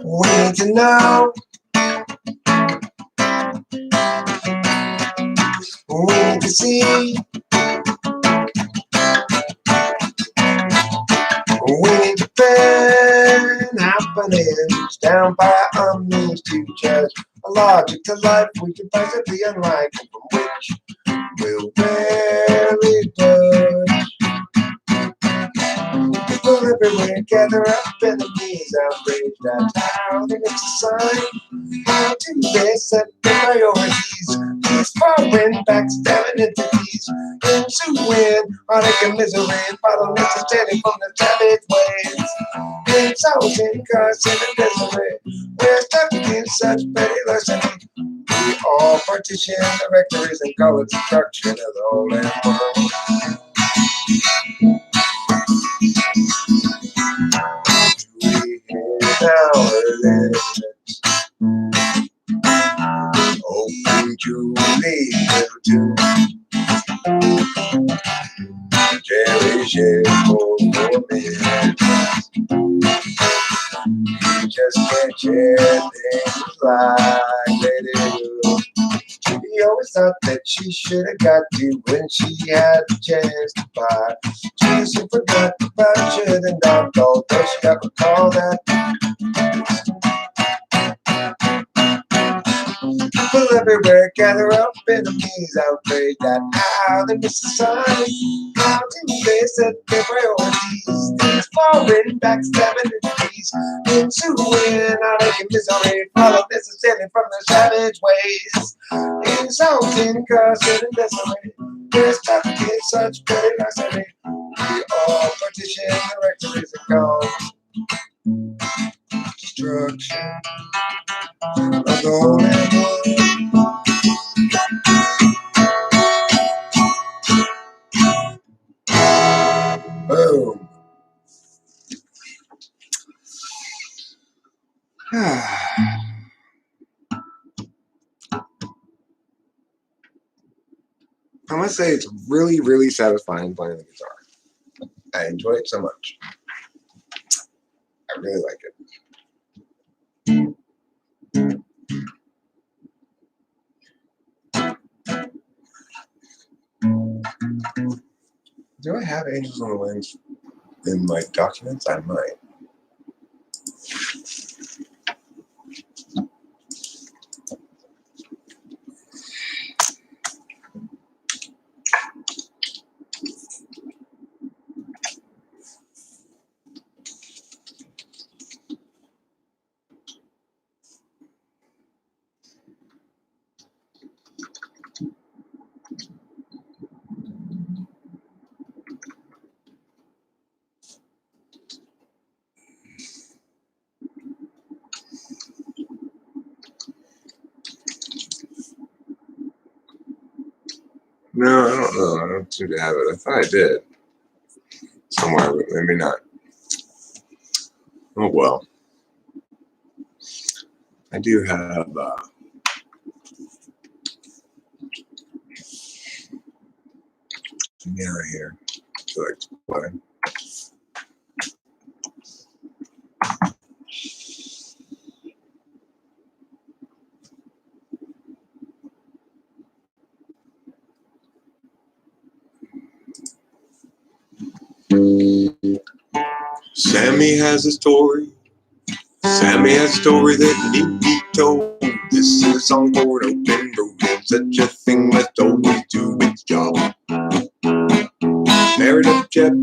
We need to know. We need to see. We need to pen happenings down by our means to judge a logic to life we can possibly unlike, and from which we'll rarely budge. People everywhere gather up, enemies outraged at how they make society. How do they set their priorities? These foreign backstabbing entities into win heartache and misery, follow necessarily from the savage ways. Insulting, cursing, and misery. We're stuck in such petty larceny. We all partition the rectories and call it destruction of the whole damn world. We hear our lips open to leave to cherish it for minutes. You just can't share things like they do. He always thought that she should have got you when she had the chance to buy. She forgot about you, then doggone, though she got recall that. People everywhere gather up, enemies outraged at how they miss society. How do they set their priorities? These foreign backstabbing entities into win heartache and misery, follow necessarily from their savage ways. Insulting, cursing, and misery. We're stuck in such petty larceny. We all partition the rectories and cause destruction of the whole damn world. Boom. I must say it's really, really satisfying playing the guitar. I enjoy it so much. I really like it. Do I have Angels on the Wings in my documents? I might. No, I don't know. I don't seem to have it. I thought I did. Somewhere, but maybe not. Oh well. I do have yeah here. I feel like to play. Sammy has a story. Sammy has a story that need be told. This is a song for an open road, and such a thing must always do its job. Married up Jeff,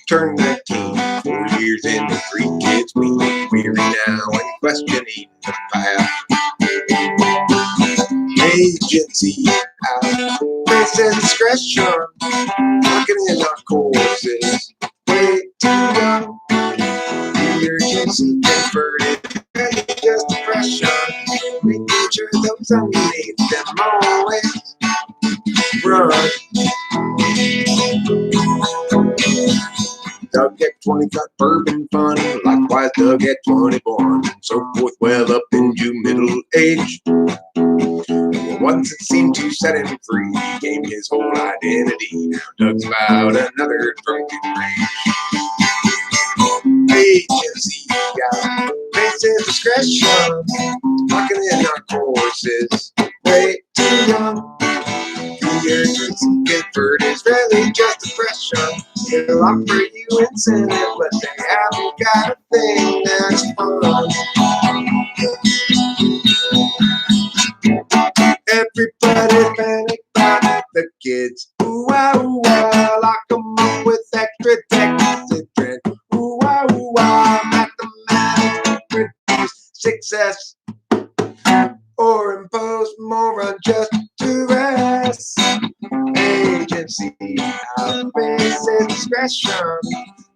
turned 19, 4 years in with 3 kids. We look weary now and questioning the past. Agency out, grace and discretion, working in our courses, way too young. Urgency converted, just depression. Making sure those underneath them always run. Doug at 20 got bourbon fun, likewise Doug at 21, and so forth well up into middle age. Well, once it seemed to set him free, he gained his whole identity. Now Doug's about another drunken rage. Agency got basic discretion, locking in our courses way too young. The urgency Gifford is really just depression. They'll offer you incentive, but they haven't got a thing that's fun. Everybody panic about the kids. Ooh, ah, ooh, ah, lock 'em up with extra Dexedrine. Ooh, ah, ooh, ah, mathematics produce success or impose more unjust duress. Agency outpaces discretion,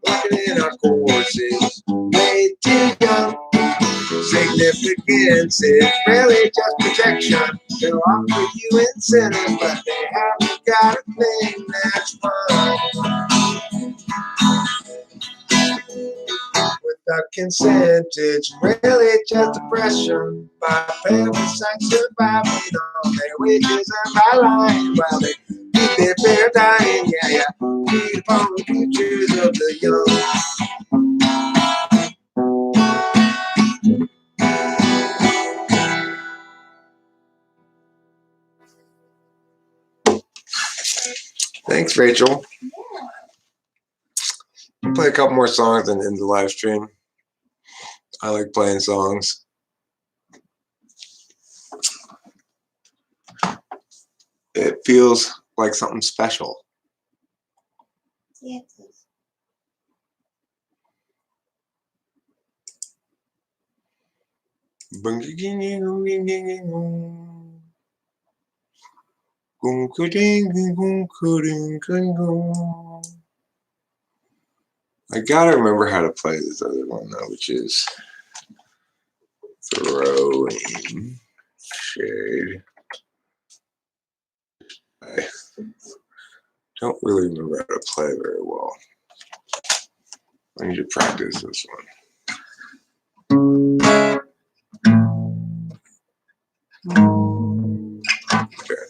locking in our courses way too young. Significance is really just projection. They'll offer you incentive, but they haven't got a thing that's fun. Without consent, it's really just oppression. By parasites surviving on their wages and by lying while they keep their fear dying. Yeah, yeah. Feed upon the futures of the young. Thanks, Rachel. I'll play a couple more songs and end the live stream. I like playing songs. It feels like something special. Yeah, it does. I gotta remember how to play this other one though, which is Throwing Shade. I don't really remember how to play very well. I need to practice this one. Okay.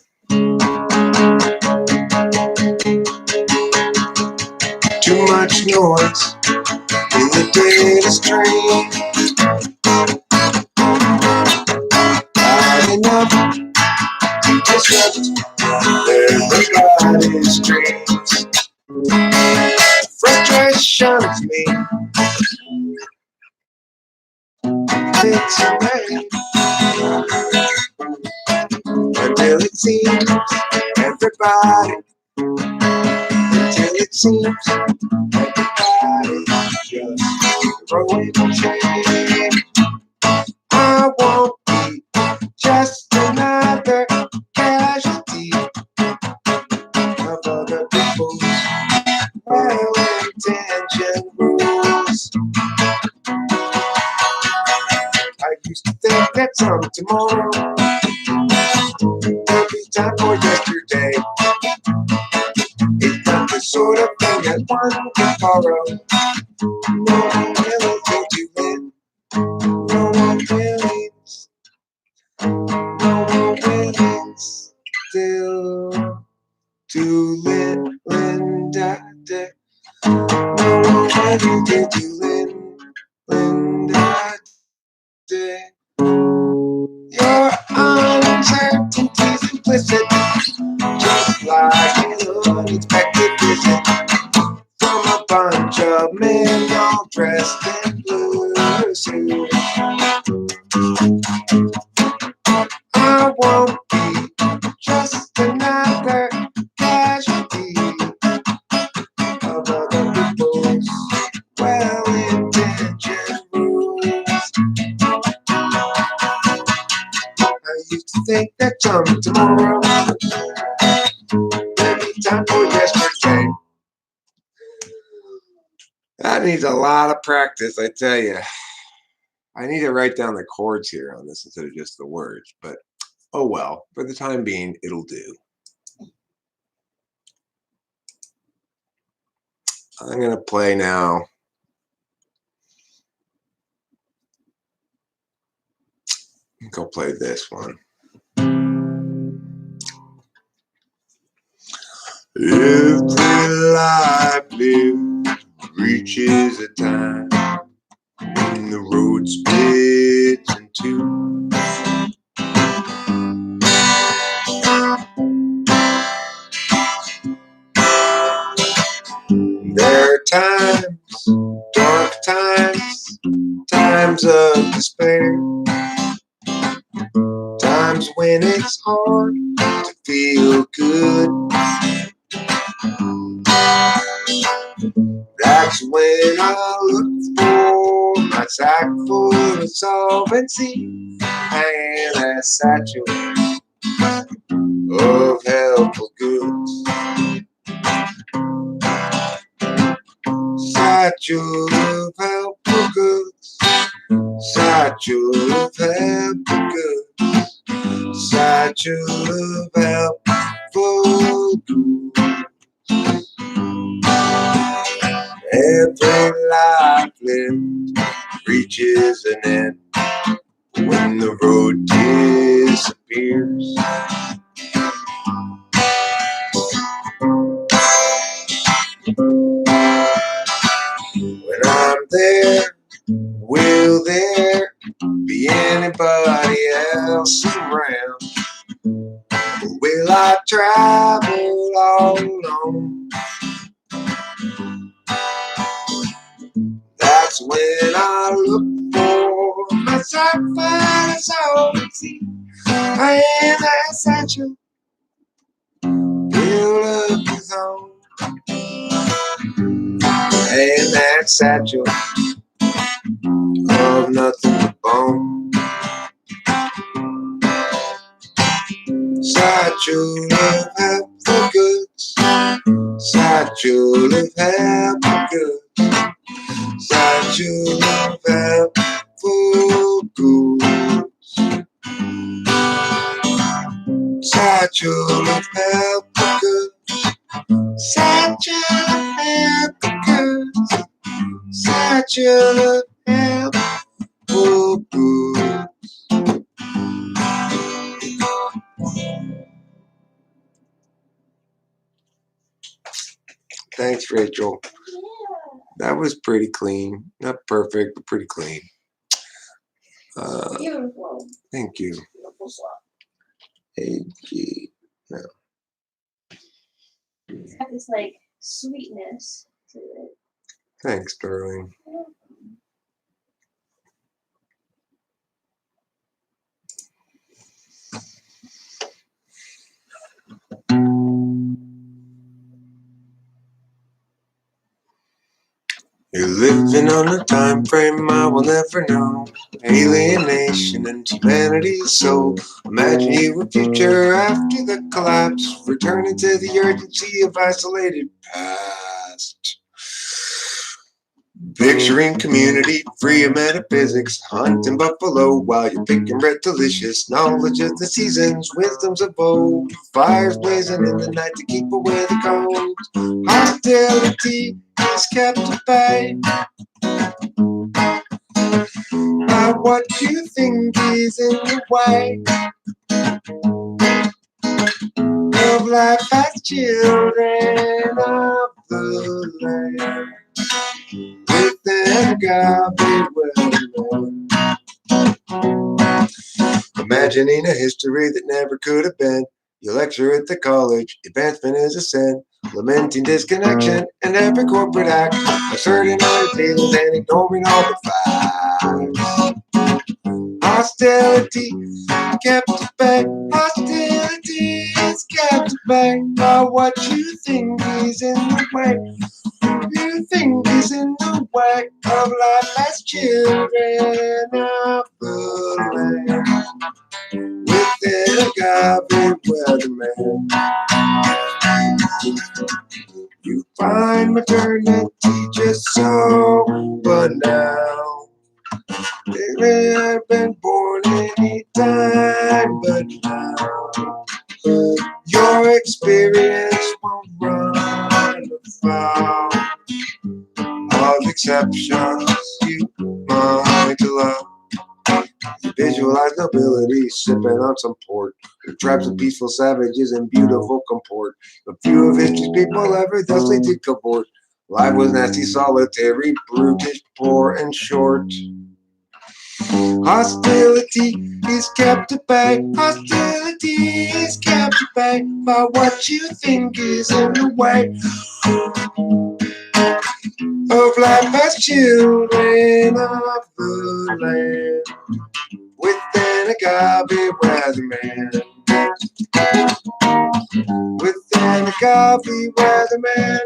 Too much noise in the data stream. Not enough to disrupt everybody's dreams. Frustration is me. Takes away until it seems everybody. Until it seems everybody's just throwing shade. I won't be just another casualty of other people's well-intentioned rules. I used to think that some tomorrow would be time for yesterday. It's not the sort of thing that one can borrow. No one willing to do it. No one willing. No one willing still to lend a day. No one willing to lend a day. Your uncertainty's implicit, just like an unexpected visit from a bunch of men all dressed in blue suits. I won't be just another casualty of other people's well-intentioned rules. I used to think that tomorrow would be time for yesterday. That needs a lot of practice, I tell you. I need to write down the chords here on this instead of just the words, but oh well. For the time being, it'll do. I'm gonna play now. Go play this one. Every life lived reaches a time when the road splits in two. There are times, dark times, times of despair, times when it's hard to feel good. That's when I look for my sack full of solvency and a satchel of helpful goods. Satchel of helpful goods. Satchel of helpful goods. Satchel of helpful goods. Every life lived reaches an end when the road disappears. When I'm there, will there be anybody else around? Or will I travel all alone? That's when I look for my sapphire solvency and that satchel build up his own. And that satchel of nothing but bone. Satchel of helpful goods. Satchel of helpful goods. Satchel of helpful goods. Satchel of helpful goods. Satchel of helpful goods. Satchel of helpful goods. Thanks, Rachel. Yeah. That was pretty clean. Not perfect, but pretty clean. Beautiful. Thank you. Beautiful song. AG. No. It's got this like sweetness to it. Thanks, darling. Yeah. You're living on a time frame I will never know. Alienation and humanity's soul. Imagine you a future after the collapse, returning to the urgency of isolated past. Picturing community, free of metaphysics, hunting buffalo while you're picking red delicious. Knowledge of the seasons, wisdoms of old. Fires blazing in the night to keep away the cold. Hostility is kept at bay by what you think is in the way of life as children of the land. Within God be well known. Imagining a history that never could have been. You lecture at the college, advancement is a sin. Lamenting disconnection and every corporate act. Asserting our opinions and ignoring all the facts. Hostility kept at bay. Hostility is kept at bay by what you think is in the way. You think is in the way of life as children of the land. Within a godly weatherman, you find maternity just so banal. They may have been born any time, but now your experience won't run afoul exceptions you might love. Visualize nobility sipping on some port. The tribes of peaceful savages in beautiful comport. A few of history's people ever thusly did comport. Life was nasty, solitary, brutish, poor, and short. Hostility is kept at bay. Hostility is kept at bay by what you think is in the way of life as children of the land. With an agave weatherman. With an agave weatherman.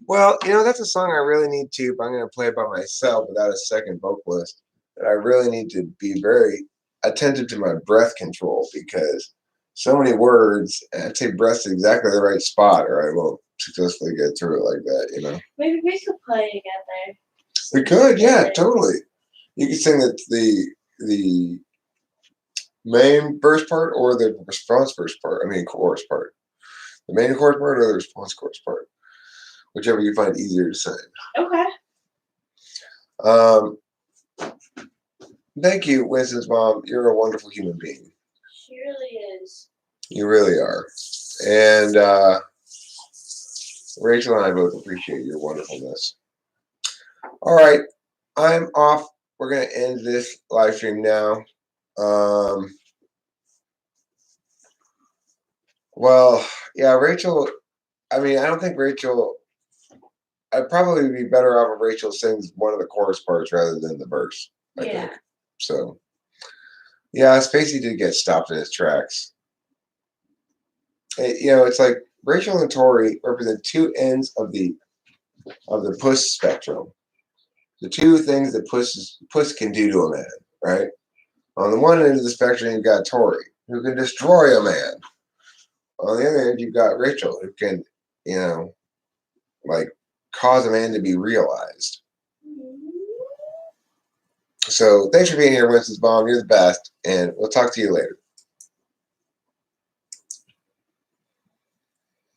Well, that's a song I really need to, if I'm going to play it by myself without a second vocalist, that I really need to be very attentive to my breath control, because so many words, and I have to take breaths to exactly the right spot or I won't successfully get through it like that, Maybe we could play together. We could, yeah, totally. You could sing the main verse part or the response verse part. I mean, chorus part. The main chorus part or the response chorus part. Whichever you find easier to sing. Okay. Thank you, Winston's mom. You're a wonderful human being. She really is. You really are. And Rachel and I both appreciate your wonderfulness. All right. I'm off. We're going to end this live stream now. Well, yeah, Rachel, I don't think Rachel, I'd probably be better off if Rachel sings one of the chorus parts rather than the verse, I think. So, yeah, Spacey did get stopped in his tracks. It's like Rachel and Tori represent two ends of the puss spectrum. The two things that puss can do to a man, right? On the one end of the spectrum, you've got Tori, who can destroy a man. On the other end, you've got Rachel, who can, cause a man to be realized. So thanks for being here, Winston's mom. You're the best, and we'll talk to you later.